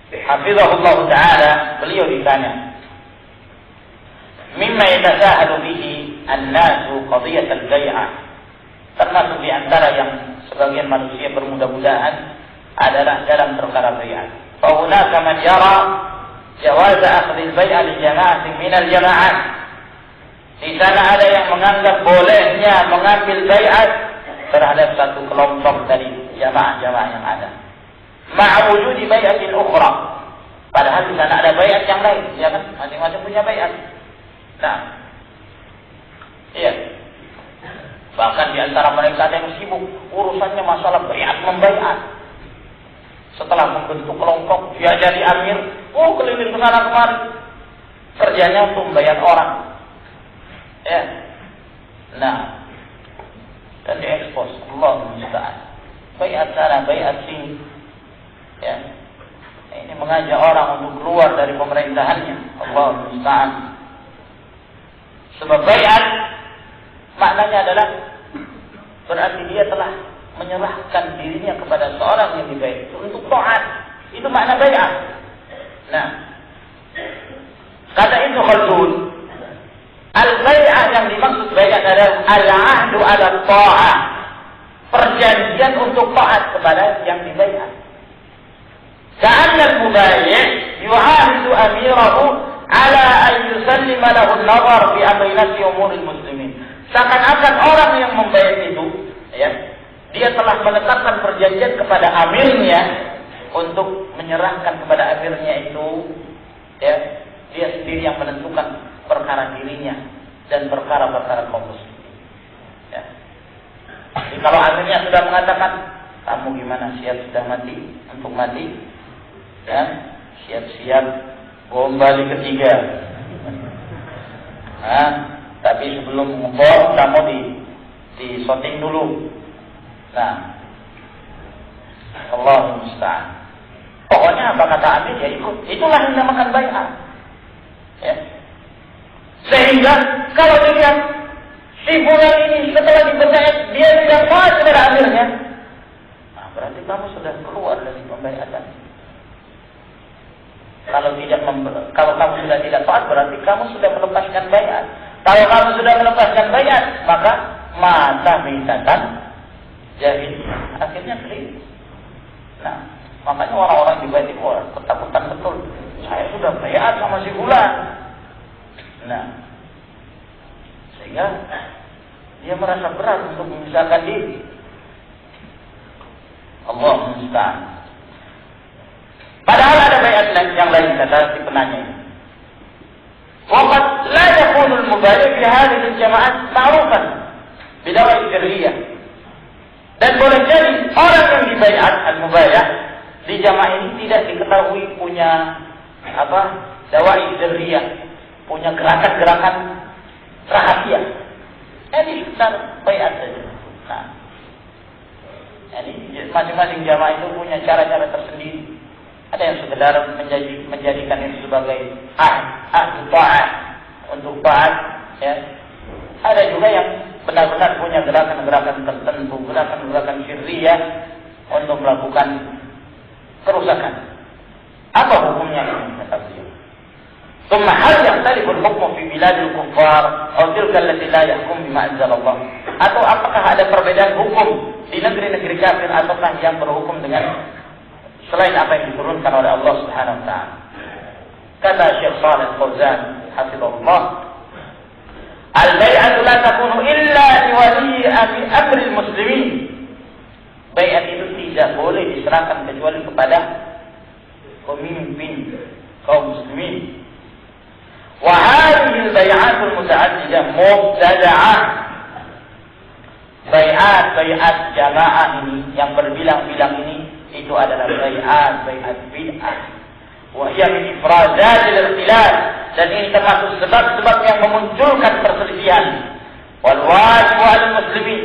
hafizahullah ta'ala, beliau ditanya, mimma yatasahalu bihi an-nasu qadiyat al-bai'ah, termasuk di antara yang sebagian manusia bermudah-mudahan adalah dalam perkara bai'ah. Fa hunaka man yara jawaz akhdh al-bai'ah li jama'atin min al-jama'at. Di sana ada yang menganggap bolehnya mengambil bai'at terhadap satu kelompok dari jamaah-jamaah yang ada. Ma'wujudi bai'atin ukhra. Padahal di sana ada bai'at yang lain, ya kan? Masing-masing punya bai'at. Nah, iya. Bahkan di antara mereka ada yang sibuk urusannya masalah bai'at membai'at. Setelah membentuk kelompok, dia jadi amir, keliling ke sana kemari. Kerjanya untuk membayar orang. Ya. Nah, dan diekspos, Allah musta'an. Bai'at sana, bai'at sini. Ya. Ini mengajak orang untuk keluar dari pemerintahannya. Allah musta'an. Sebab bai'at maknanya adalah berarti dia telah menyerahkan dirinya kepada seorang yang dibaiat untuk taat. Itu makna bai'at. Nah, kata Ibnu Khaldun, al-bai'ah yang dimaksud bai'at adalah al-ahdu ala ta'ah, perjanjian untuk taat kepada yang dibai'at. Ka'anna al-mubayyi' yu'ahidu amirahu ala an yusallima lahu an-nazar fi amri nafsi umuril muslimin. Seakan-akan orang yang membai'at itu, ya, dia telah menetapkan perjanjian kepada amirnya untuk menyerahkan kepada amirnya itu, ya, dia sendiri yang menentukan perkara dirinya dan perkara-perkara kaum muslimin. Ya. Jadi kalau amirnya sudah mengatakan, kamu gimana, siap sudah mati untuk mati, ya, siap-siap gombali ketiga. Nah, tapi sebelum ngebom kamu di shooting dulu. Nah, Allahul musta'an. Pokoknya apa kata amir ya ikut. Itulah yang dinamakan bai'ah. Ya. Sehingga kalau dilihat si bulan ini setelah dipercaya dia tidak taat kepada amirnya, nah, berarti kamu sudah keluar dari pembaiatan. Kalau kamu sudah tidak taat, berarti kamu sudah melepaskan baiat. Kalau kamu sudah melepaskan baiat, maka mata bitatan jahiliyah akhirnya keliru. Nah, makanya orang-orang di bait itu ketakutan betul. Saya sudah baiat sama si fulan. Nah, sehingga dia merasa berat untuk memisahkan diri. Allah musta'an. Padahal ada baiat yang lain kata si penanya ini. Waqad la yakunu al-mubayyi' fi hadhihi al-jama'at ma'rufan bidawa'i sirriyah. Dan boleh jadi orang yang dibaiat al-mubayyi' di jamaah ini tidak diketahui punya dawa'i sirriyah, punya gerakan-gerakan rahasia. Jadi sekitar baiat saja. Nah, jadi masing-masing jamaah itu punya cara-cara tersendiri. Ada yang sekedar menjadikan itu sebagai ahdu ta'ah untuk taat, ya. Ada juga yang benar-benar punya gerakan-gerakan tertentu, gerakan-gerakan syirriyah untuk melakukan kerusakan. Apa hukumnya ini kata beliau? Tsumma hal yakhtalifu al-hukmu fi biladil kuffar aw tilka allati la yahkum bima anzalallah? Atau apakah ada perbedaan hukum di negeri-negeri kafir ataukah yang berhukum dengan selain apa yang diturunkan oleh Allah Subhanahu wa taala? Kata Syekh Shalih Fauzan hafizahullah, al-bai'atu la takunu illa li wali amri al-muslimin. Bai'at itu tidak boleh diserahkan kecuali kepada pemimpin kaum muslimin. Wa hadhihi al-bai'atu al-muta'addidah mubtada'ah. Bai'at jamaah ini yang berbilang-bilang ini itu adalah bai'at bid'ah. Wa hiya min ifrazatil ikhtilaf, dan ini termasuk sebab-sebab yang memunculkan perselisihan. Wal wajibu 'alal muslimin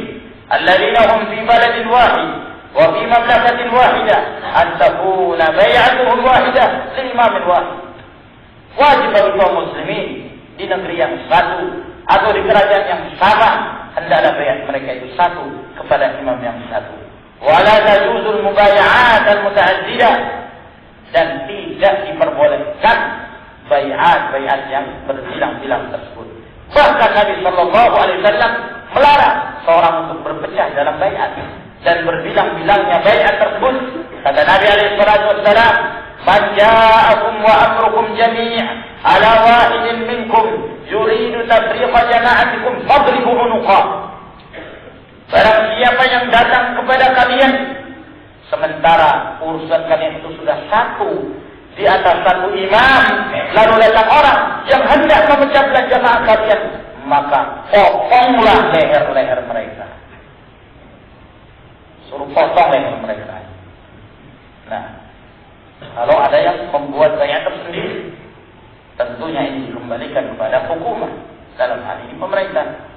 alladziina hum fi baladin wahid wa fi mamlakatin wahidah an takuna bai'atuhum wahidah li imamin wahid. Wajib bagi kaum muslimin di negeri yang satu atau di kerajaan yang sama, hendaklah bai'at mereka itu satu kepada imam yang satu. Wala tajuzul mubay'at al-muta'addidah, dan tidak diperbolehkan bai'at yang berbilang-bilang tersebut. Bahkan Nabi sallallahu alaihi wasallam melarang seorang untuk berpecah dalam bai'at dan berbilang-bilangnya bai'at tersebut. Kata Nabi alaihi wasallam, "Man ja'akum wa amrukum jami' ala wahidin minkum yuridu tafriqa jama'atikum fadribu unuqah." Barang siapa yang datang kepada kalian sementara urusan kalian itu sudah satu di atas satu imam, lalu datang orang yang hendak memecah belah jamaah kalian, maka potonglah leher-leher mereka. Suruh potong leher mereka. Nah, kalau ada yang membuat bai'at tersendiri, tentunya ini dikembalikan kepada hukumah, dalam hal ini pemerintah.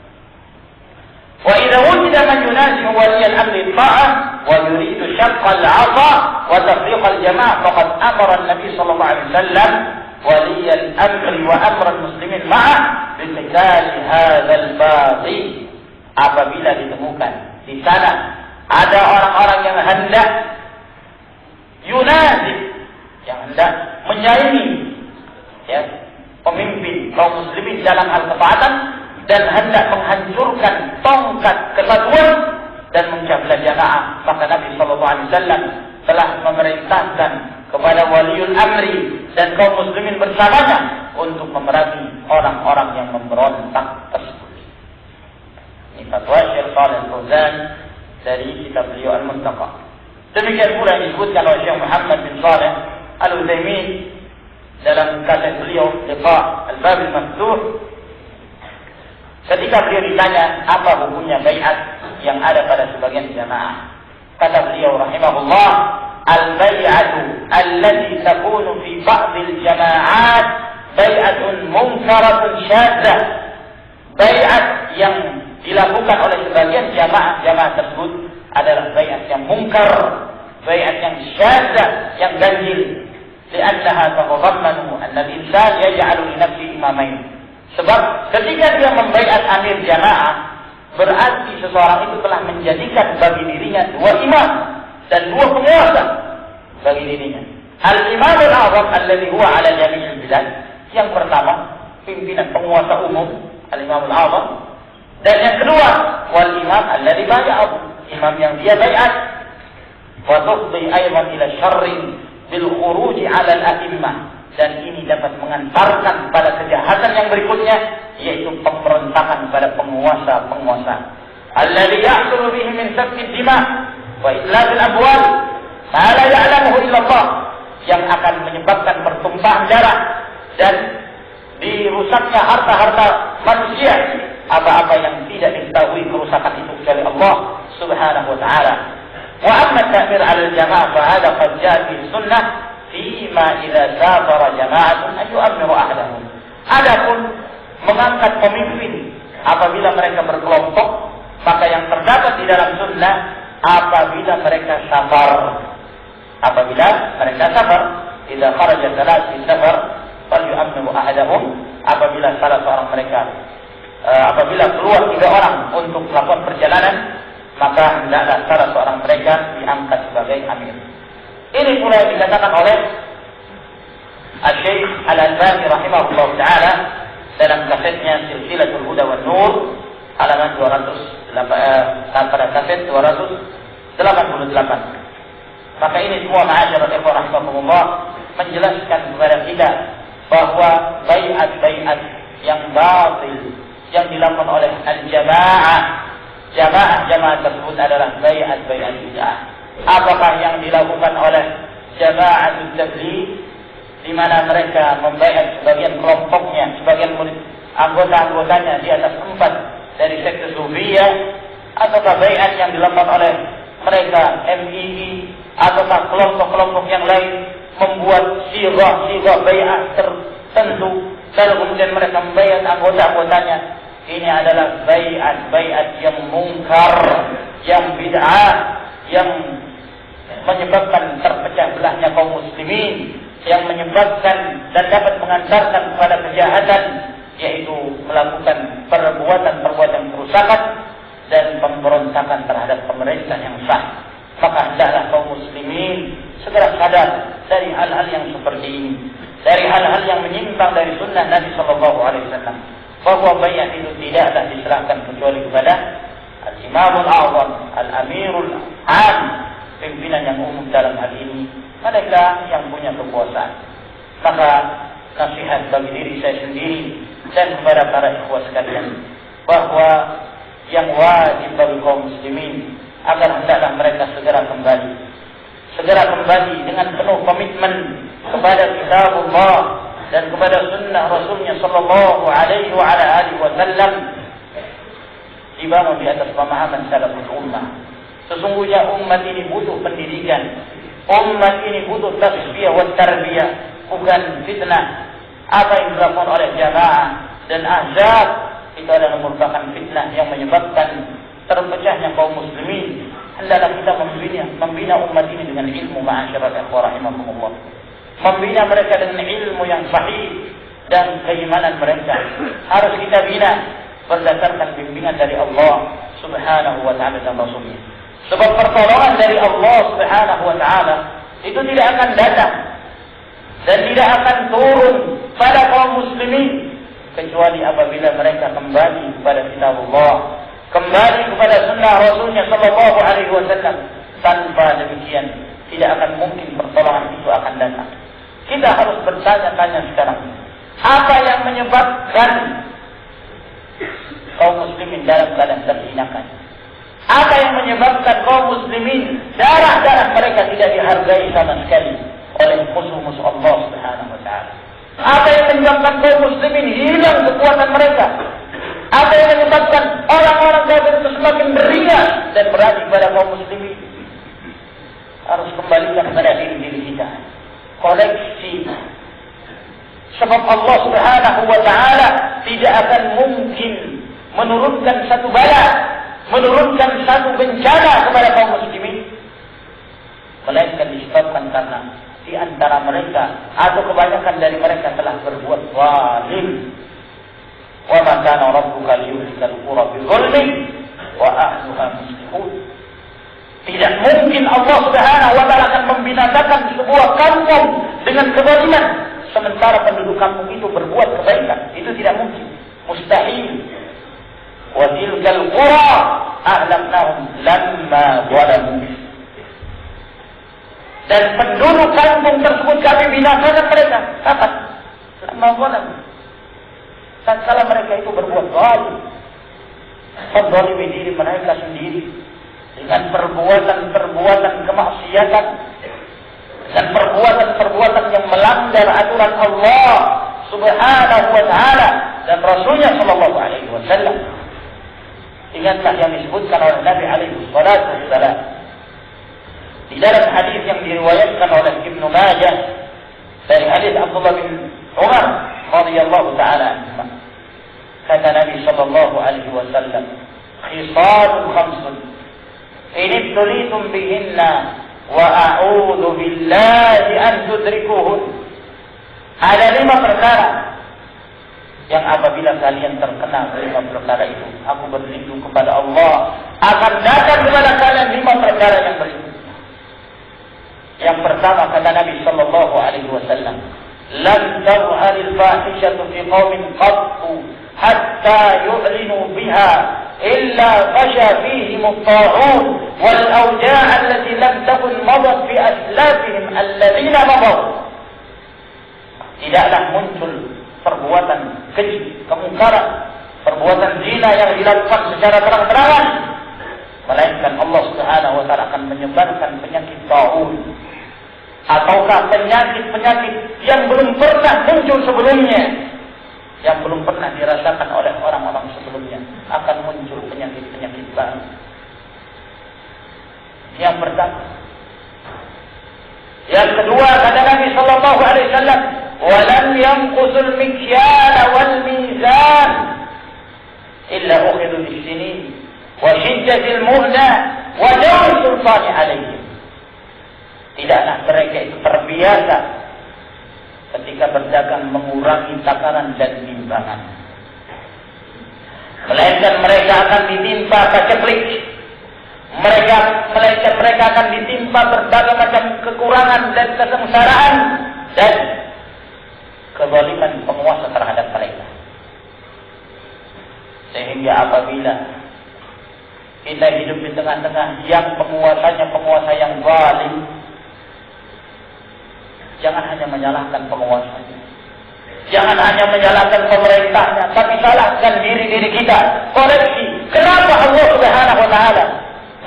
وإذا وجد من ينازع ولي الأمر الطاعة ويريد شق العصا وتفريق الجماعة فقد أمر النبي صلى الله عليه وسلم ولي الأمر وأمر المسلمين معه بقتال هذا الباغي. Apabila ditemukan di sana ada orang-orang yang hendak yunazir, yang hendak menyaingi, ya, pemimpin kaum muslimin dalam hal ketaatan dan hendak menghancurkan tongkat kesatuan dan memecah belah jamaah, maka Nabi sallallahu alaihi wasallam telah memerintahkan kepada waliul amri dan kaum muslimin bersamanya untuk memerangi orang-orang yang memberontak tersebut. Ini fatwa Syekh Shalih Fauzan dari kitab beliau Al-Muntaqa. Demikian pula yang disebutkan oleh Syekh Muhammad bin Shalih Al-Utsaimin dalam kaset beliau Liqa Al-Bab Al-Maftuh, ketika beliau ditanya apa hukumnya bai'at yang ada pada sebagian jamaah, kata beliau rahimahullah, al-bai'atu allati takunu fi ba'dil jama'at bai'atun munkaratun syadzah. Bai'at yang dilakukan oleh sebagian jamaah tersebut adalah bai'at yang mungkar, bai'at yang syadzah, yang ganjil. Li'annaha tatadammanu anna al-insan yaj'alu li nafsihi imamain. Sebab ketika dia membai'at amir jamaah, berarti seseorang itu telah menjadikan bagi dirinya dua imam dan dua penguasa bagi dirinya. Al-Imam al-Azam alladhi huwa ala jami'il bilad. Yang pertama, pimpinan penguasa umum, Al-Imam al-Azam. Dan yang kedua, wal imam alladhi bai'ahu, imam yang dia bai'at. Wa tufdi aydan ila syarrin bil khuruj 'ala al-a'immah. Dan ini dapat mengantarkan pada kejahatan yang berikutnya, yaitu pemberontakan pada penguasa-penguasa. Alladhi yahsulu bihi min safki dima wa itlaqil amwal ma la ya'lamuhu illa Allah, yang akan menyebabkan pertumpahan darah dan dirusaknya harta-harta manusia, apa-apa yang tidak diketahui kerusakan itu kecuali Allah Subhanahu wa taala. Wa amma at-ta'mir 'ala al-jama'ah fa hadha qad ja'a fi sunnah fima idza safara jama'atun an yu'ammiru ahadahum. Adapun mengangkat pemimpin apabila mereka berkelompok, maka yang terdapat di dalam sunnah apabila mereka safar. Apabila mereka safar, idza kharaja salat fi safar fal yu'ammiru ahadahum. Apabila salah seorang mereka apabila keluar 3 orang untuk melakukan perjalanan, maka hendaklah salah seorang mereka diangkat sebagai amir. Ini pula yang dikatakan oleh Syekh Al-Albani rahimahullah ta'ala dalam kasetnya Silsilatul Huda wan Nur halaman 200 pada kaset 288. Maka ini semua ma'asyiral ikhwan rahimakumullah menjelaskan kepada kita bahwa bai'at yang batil yang dilakukan oleh jamaah tersebut adalah bai'at bid'ah. Apakah yang dilakukan oleh Jama'atul Tabligh, di mana mereka membaiat sebagian kelompoknya, sebagian anggota-anggotanya di atas 4 dari sekte Sufiyah, ataukah baiat yang dilakukan oleh mereka MII, ataukah kelompok-kelompok yang lain membuat sirah baiat tertentu, lalu kemudian mereka membaiat anggota-anggotanya. Ini adalah baiat yang mungkar, yang bid'ah, yang menyebabkan terpecah belahnya kaum muslimin, yang menyebabkan dan dapat mengantarkan kepada kejahatan, yaitu melakukan perbuatan kerusakan dan pemberontakan terhadap pemerintah yang sah. Maka hendaklah kaum muslimin segera sadar dari hal-hal yang seperti ini, dari hal-hal yang menyimpang dari sunnah Nabi Sallallahu Alaihi Wasallam, bahwa baiat itu tidaklah diserahkan kecuali kepada Al-Imamul A'zam, Al-Amirul Am, pimpinan yang umum dalam hal ini, mereka yang punya kekuasaan. Maka nasihat bagi diri saya sendiri dan kepada para ikhwah sekalian, bahwa yang wajib bagi kaum muslimin agar hendaklah mereka segera kembali dengan penuh komitmen kepada kitabullah dan kepada sunnah Rasulnya Sallallahu Alaihi Wasallam, dibangun di atas pemahaman salafus ummah. Sesungguhnya umat ini butuh pendidikan, umat ini butuh tasfiyah wa tarbiyah, bukan fitnah. Apa yang dilakukan oleh jamaah dan ahzab itu adalah merupakan fitnah yang menyebabkan terpecahnya kaum muslimin. Hendaklah kita membina umat ini dengan ilmu, ma'asyiral ikhwah rahimakumullah. Membina mereka dengan ilmu yang sahih, dan keimanan mereka harus kita bina berdasarkan bimbingan dari Allah Subhanahu wa ta'ala dan Rasulnya. Sebab pertolongan dari Allah Subhanahu wa ta'ala itu tidak akan datang dan tidak akan turun pada kaum muslimin kecuali apabila mereka kembali kepada kitabullah, kembali kepada sunnah Rasulnya Sallallahu Alaihi Wasallam. Tanpa demikian tidak akan mungkin pertolongan itu akan datang. Kita harus bertanya-tanya sekarang, apa yang menyebabkan kaum muslimin dalam keadaan terhinakan? Apa yang menyebabkan kaum muslimin darah-darah mereka tidak dihargai sama sekali oleh musuh-musuh Allah Subhanahu wa taala? Apa yang menyebabkan kaum muslimin hilang kekuatan mereka? Apa yang menyebabkan orang-orang kafir itu semakin beringas dan berani pada kaum muslimin? Harus kembalikan pada diri kita. Koleksi. Sebab Allah Subhanahu wa taala tidak akan mungkin menurunkan satu bala, menurunkan satu bencana kepada kaum muslimin, melainkan disebabkan karena di antara mereka atau kebanyakan dari mereka telah berbuat zalim. Wa ma kana rabbuka liyuhlikal qura bidzulmin wa ahluha muslihun. Tidak mungkin Allah Subhanahu wa taala akan membinasakan sebuah kampung dengan kezaliman sementara penduduk kampung itu berbuat kebaikan. Itu tidak mungkin, mustahil. Wa tilkal qura ahlaknahum lamma zalamu. Dan penduduk kampung tersebut kami binasakan mereka. Kapan? Lamma zalamu. Tatkala mereka itu berbuat zalim, menzalimi diri mereka sendiri dengan perbuatan-perbuatan kemaksiatan, dan perbuatan-perbuatan yang melanggar aturan Allah Subhanahu wa taala dan Rasulnya sallallahu alaihi wasallam. Ingatlah yang disebutkan oleh Nabi alaihi salatu wasallam di dalam hadis yang diriwayatkan oleh Ibnu Majah dari hadis Abdullah bin Umar radhiyallahu taala anhu. Kata Nabi sallallahu alaihi wasallam, "Khisalun khamsun in ibtulitum bihinna wa a'udzu billahi an tudrikuhun." Ada 5 perkara yang apabila kalian terkena 5 perkara itu, aku berlindung kepada Allah akan datang kepada kalian 5 perkara yang berikut. Yang pertama kata Nabi sallallahu alaihi wasallam, "Lam tadhharil fahishatu fi qaumin qattu hatta yu'linu biha illa fasha fihim at-ta'un wal awja' allati lam takun madat fi aslafihim alladhina madaw." Tidaklah muncul perbuatan keji, kemungkaran, perbuatan zina yang dilakukan secara terang-terangan, melainkan Allah Subhanahu wa taala akan menyebarkan penyakit ta'un ataukah penyakit-penyakit yang belum pernah muncul sebelumnya, yang belum pernah dirasakan oleh orang-orang sebelumnya, akan muncul penyakit-penyakit baru. Yang pertama. Yang kedua kata Nabi sallallahu alaihi wasallam, "Wa lam yanqusul mikyala wal mizan illa ukhidhu bis-sinin wa shiddatil mu'na wa jawr sultani alaihim." Tidaklah mereka itu terbiasa ketika berdagang mengurangi takaran dan timbangan, melainkan mereka akan ditimpa keceklik, mereka akan ditimpa berbagai macam kekurangan dan kesengsaraan dan kezaliman penguasa terhadap mereka. Sehingga apabila kita hidup di tengah-tengah yang penguasanya penguasa yang zalim, jangan hanya menyalahkan penguasanya, jangan hanya menyalahkan pemerintahnya, tapi salahkan diri-diri kita. Koreksi, kenapa Allah Subhanahu wa taala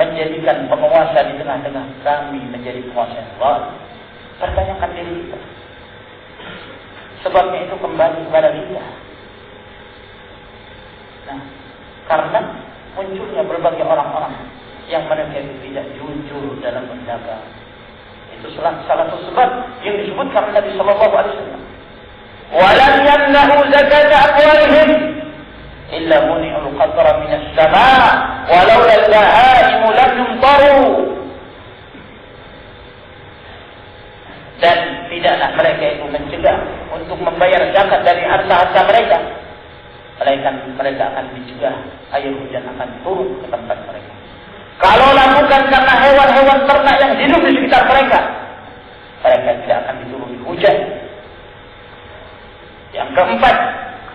menjadikan penguasa di tengah-tengah kami menjadi penguasa yang zalim? Pertanyakan diri kita. Sebabnya itu kembali kepada kita. Nah, karena munculnya berbagai orang-orang yang mereka itu tidak jujur dalam berdagang. Itu salah satu sebab yang disebutkan Nabi sallallahu alaihi wasallam. "Walam yamnahu zakata amwalihim illa muni'ul qatra minas sama' walau al-baha'im lam yumtaru." Dan tidaklah mereka itu mencegah untuk membayar zakat dari harta-harta mereka, melainkan mereka akan dicegah air hujan akan turun ke tempat mereka. Kalaulah bukan karena hewan-hewan ternak yang hidup di sekitar mereka, mereka tidak akan dituruni hujan. Yang keempat,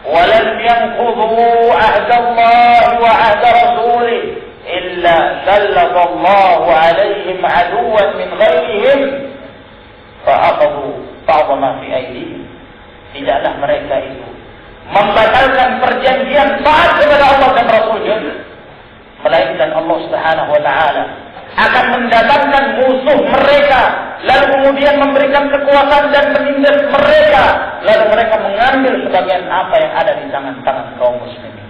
walam yanqudhu ahdallahi wa ahda rasulih illa sallallahu alaihim aduwan min ghairihim fa'aqadu ba'd ma fi aydihim. Tidaklah mereka itu membatalkan perjanjian taat kepada Allah dan Rasulnya, melainkan melainkan Allah Subhanahu wa taala akan mendatangkan musuh mereka, lalu kemudian memberikan kekuatan dan menindas mereka, lalu mereka mengambil sebagian apa yang ada di tangan-tangan kaum muslimin.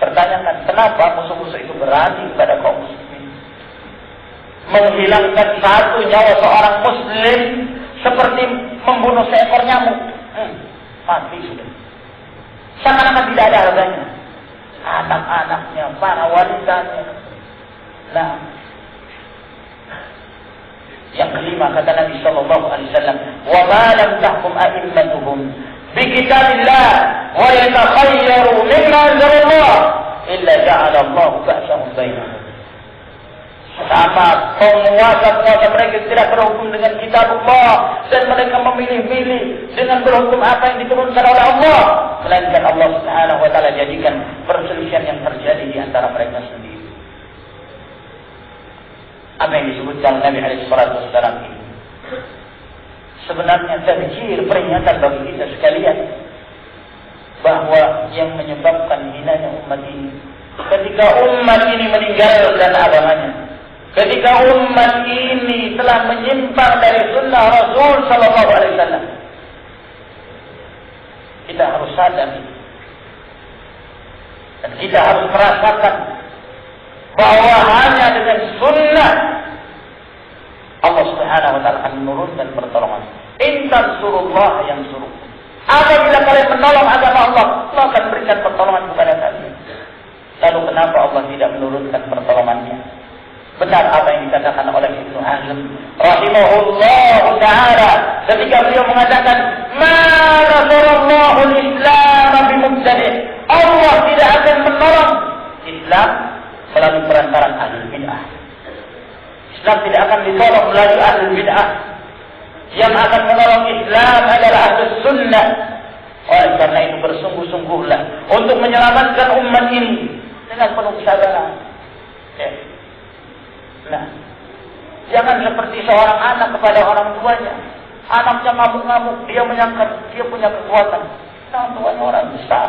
Pertanyakan, kenapa musuh-musuh itu berani kepada kaum muslimin? Menghilangkan satu nyawa seorang muslim seperti membunuh seekor nyamuk. Mati sudah. Seakan-akan tidak ada harganya. Anak-anaknya, para wanitanya. Nah, yang kelima kata Nabi sallallahu alaihi wasallam, "Wa ma lam tahkum a'immatuhum bi kitabillah wa yatakhayyaru mimma anzalallah illa ja'ala Allah ba'sahum bainahum." Sama penguasa-penguasa mereka tidak berhukum dengan kitab Allah dan mereka memilih-milih dengan berhukum apa yang diturunkan oleh Allah, melainkan Allah Subhanahu wa taala jadikan perselisihan yang terjadi di antara mereka sendiri. Apa yang disebutkan Nabi alaihi salatu wasallam ini sebenarnya tadzkir, peringatan bagi kita sekalian bahwa yang menyebabkan hinanya umat ini ketika umat ini meninggalkan agamanya, ketika umat ini telah menyimpang dari sunnah Rasul sallallahu alaihi wasallam, kita harus sadar dan kita harus merasakan bahwa hanya dengan sunnah Allah Subhanahu wa taala akan menurunkan pertolongan. In tansurullah yansurukum. Apabila kalian menolong agama Allah, Allah akan berikan pertolongan kepada kalian. Lalu kenapa Allah tidak menurunkan pertolongannya? Benar apa yang dikatakan oleh Ibnu Hazm rahimahullah taala ketika beliau mengatakan, "Ma nasarallahu al-Islam bimubtadi'." Allah tidak akan menolong Islam melalui perantaran ahli bid'ah. Islam tidak akan ditolong melalui ahli bid'ah. Yang akan menolong Islam adalah ahli sunnah. Oleh karena itu bersungguh-sungguhlah untuk menyelamatkan umat ini dengan penuh kesabaran. Ya. Nah, jangan seperti seorang anak kepada orang tuanya. Anaknya ngamuk-ngamuk, dia menyangka dia punya kekuatan. Orang tuanya orang besar.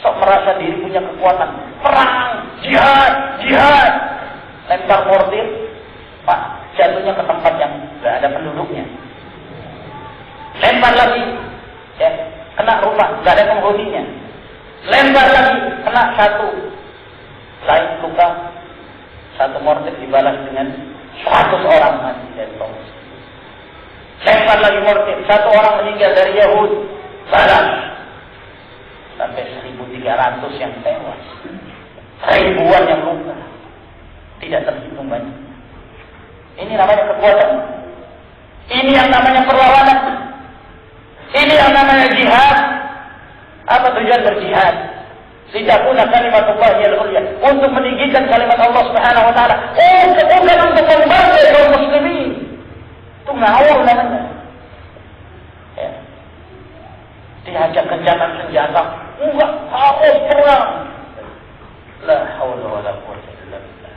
Sok merasa diri punya kekuatan. Perang, jihad. Lempar mortir, Pak, jatuhnya ke tempat yang tidak ada penduduknya. Lempar lagi, ya, kena rumah, tidak ada penghuninya. Lempar lagi, kena satu. Lain luka, satu mortir dibalas dengan 100 orang mati dari kaum muslimin. Lempar lagi mortir, satu orang meninggal dari Yahudi, balas. Sampai 1.300 yang tewas. Ribuan yang luka. Tidak terhitung banyak. Ini namanya kekuatan. Ini yang namanya perlawanan. Ini yang namanya jihad. Apa tujuan berjihad? Litakuna kalimatullahi al-ulya, untuk meninggikan kalimat Allah Subhanahu wa taala. Bukan untuk membantu kaum muslimin. Itu ngawur namanya. Ya. Diajak gencatan senjata, enggak, harus perang. La haula wala quwwata illa billah.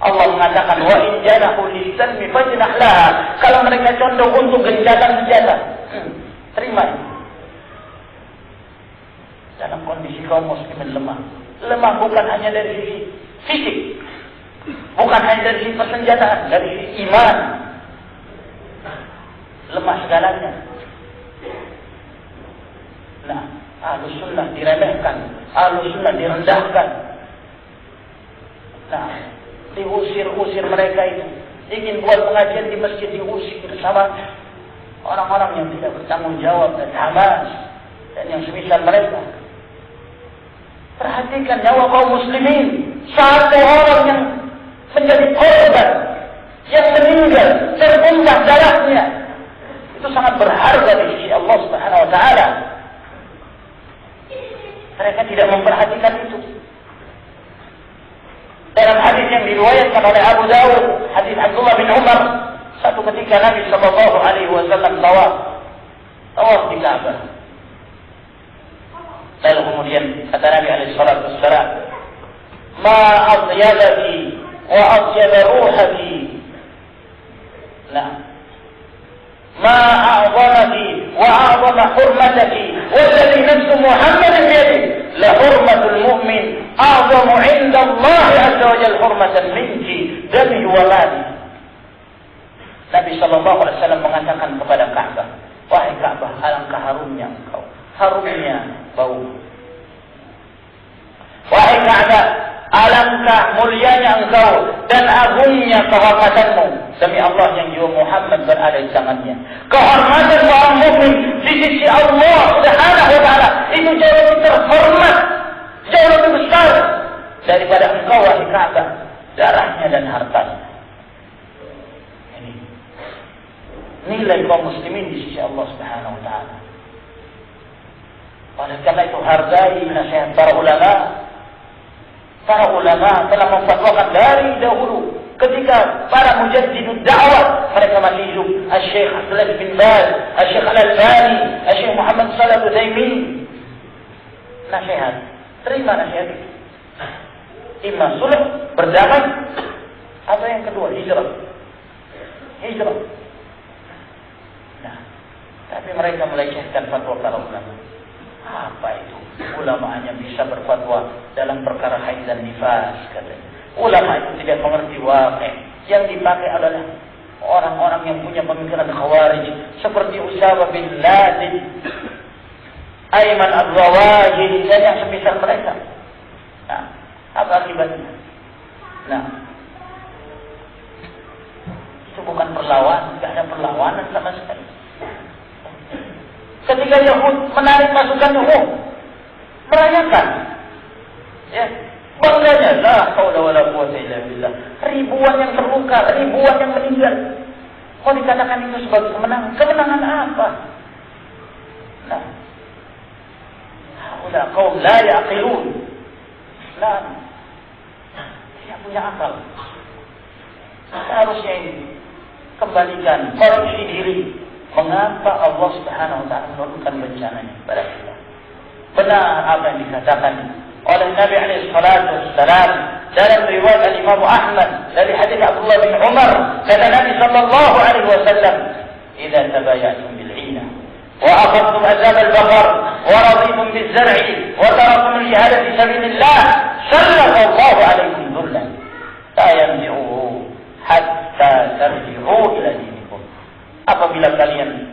Allah mengatakan, wa in janahu lis-salmi fajnah laha. Kalau mereka condong untuk gencatan senjata, terima ini. Dalam kondisi kaum muslimin lemah. Lemah bukan hanya dari sisi fisik, bukan hanya dari sisi persenjataan, dari sisi iman. Lemah segalanya. Nah, Ahlus Sunnah diremehkan, Ahlus Sunnah direndahkan. Nah, diusir-usir mereka itu. Ingin buat pengajian di masjid, diusir sama orang-orang yang tidak bertanggung jawab dan Hamas dan yang semisal mereka. Perhatikan nyawa kaum muslimin. Satu orang yang menjadi korban, yang meninggal, tertumpah darahnya, itu sangat berharga di sisi Allah Subhanahu wa taala. Mereka tidak memperhatikan itu. Dalam hadis yang diriwayatkan oleh Abu Dawud, hadis Abdullah bin Umar, satu ketika Nabi sallallahu alaihi wasallam tawaf di Ka'bah. Lalu kemudian kata Nabi alaihi salatu wassalam, "Ma atyabaki wa atyaba ruhaki." Nah, "Ma a'zamaki wa a'zama hurmataki, walladhi nafsu Muhammadin biyadihi, la hurmatul mu'min a'zamu 'inda Allah 'azza wa jalla hurmatan minki dami waladi. Nabi sallallahu alaihi wasallam mengatakan kepada Ka'bah, wahai Ka'bah, alangkah harumnya engkau, harumnya bau. Wahai Ka'bah, alangkah mulianya engkau dan agungnya kehormatanmu. Demi Allah yang jiwa Muhammad berada di tangannya. Kehormatan seorang mukmin di sisi Allah Subhanahu wa taala itu jauh lebih terhormat, jauh lebih besar daripada engkau wahai Ka'bah, darahnya dan hartanya. Ini nilai kaum muslimin di sisi Allah Subhanahu wa taala. Oleh karena itu hargai nasihat para ulama. Para ulama telah memfatwakan dari dahulu ketika para mujaddidud da'wah mereka masih hidup, Syekh Abdullah bin Baz, Syekh Al-Albani, Syekh Muhammad Shalih Al-Utsaimin. Nasihat, terima nasihat itu. Imma sulh, berdamai, atau yang kedua hijrah. Hijrah. Nah, tapi mereka melecehkan fatwa para ulama. Apa itu? Ulama hanya bisa berfatwa dalam perkara haid dan nifas, katanya. Ulama itu tidak mengerti waqi'. Yang dipakai adalah orang-orang yang punya pemikiran khawarij seperti Usama bin Laden, Ayman Al-Zawahiri dan yang semisal mereka. Nah, apa akibatnya? Nah, itu bukan perlawanan, tidak ada perlawanan sama sekali. Ketika Yahud menarik pasukan Nuh, merayakan, ya, bangganya la haula wala quwwata illa billah. Ribuan yang terluka, ribuan yang meninggal. Kok dikatakan itu sebagai kemenangan? Kemenangan apa? Nah, haula qaum la yaqilun. Nah, tidak punya akal. Seharusnya ini kembalikan koreksi diri. Mengapa Allah Subhanahu wa taala menurunkan bencananya kepada kita? Benar apa yang dikatakan oleh Nabi alaihi salatu wassalam dalam riwayat Imam Ahmad dari hadis Abdullah bin Umar, kata Nabi sallallahu alaihi wasallam, "Idza tabayatum bil 'ina wa akhadtum azab al-baqar wa raditum biz-zar'i wa tarakum al-jihad fi sabilillah, sallallahu alaikum dhullan la yanzi'uhu hatta tarji'u ila dinikum." Apabila kalian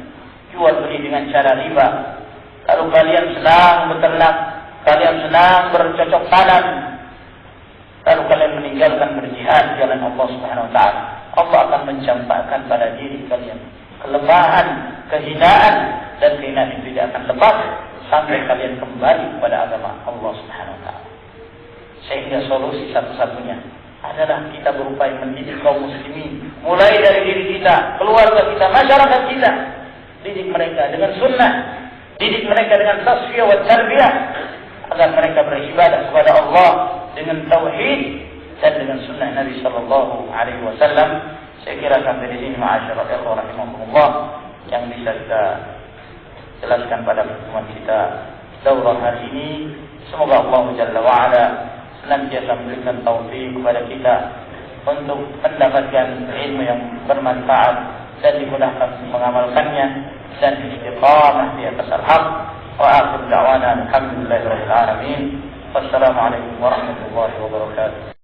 jual beli dengan cara riba, lalu kalian senang beternak, kalian senang bercocok tanam, lalu kalian meninggalkan berjihad di jalan Allah Subhanahu wa taala, Allah akan mencampakkan pada diri kalian kelemahan, kehinaan, dan kehinaan itu tidak akan lepas sampai kalian kembali kepada agama Allah Subhanahu wa taala. Sehingga solusi satu-satunya adalah kita berupaya mendidik kaum muslimin, mulai dari diri kita, keluarga kita, masyarakat kita. Didik mereka dengan sunnah, didik mereka dengan tasfiyah wa tarbiyah, agar mereka beribadah kepada Allah dengan tauhid dan dengan sunnah Nabi sallallahu alaihi wasallam. Saya kira sampai di sini ma'asyiral ikhwan rahimakumullah yang bisa kita jelaskan pada pertemuan kita daurah hari ini. Semoga Allah Jalla wa ala senantiasa memberikan taufik kepada kita untuk mendapatkan ilmu yang bermanfaat dan dimudahkan mengamalkannya dan istiqamah di atas al-haq. Wa akhir da'wana alhamdulillahirabbil alamin. Wassalamualaikum warahmatullahi wabarakatuh.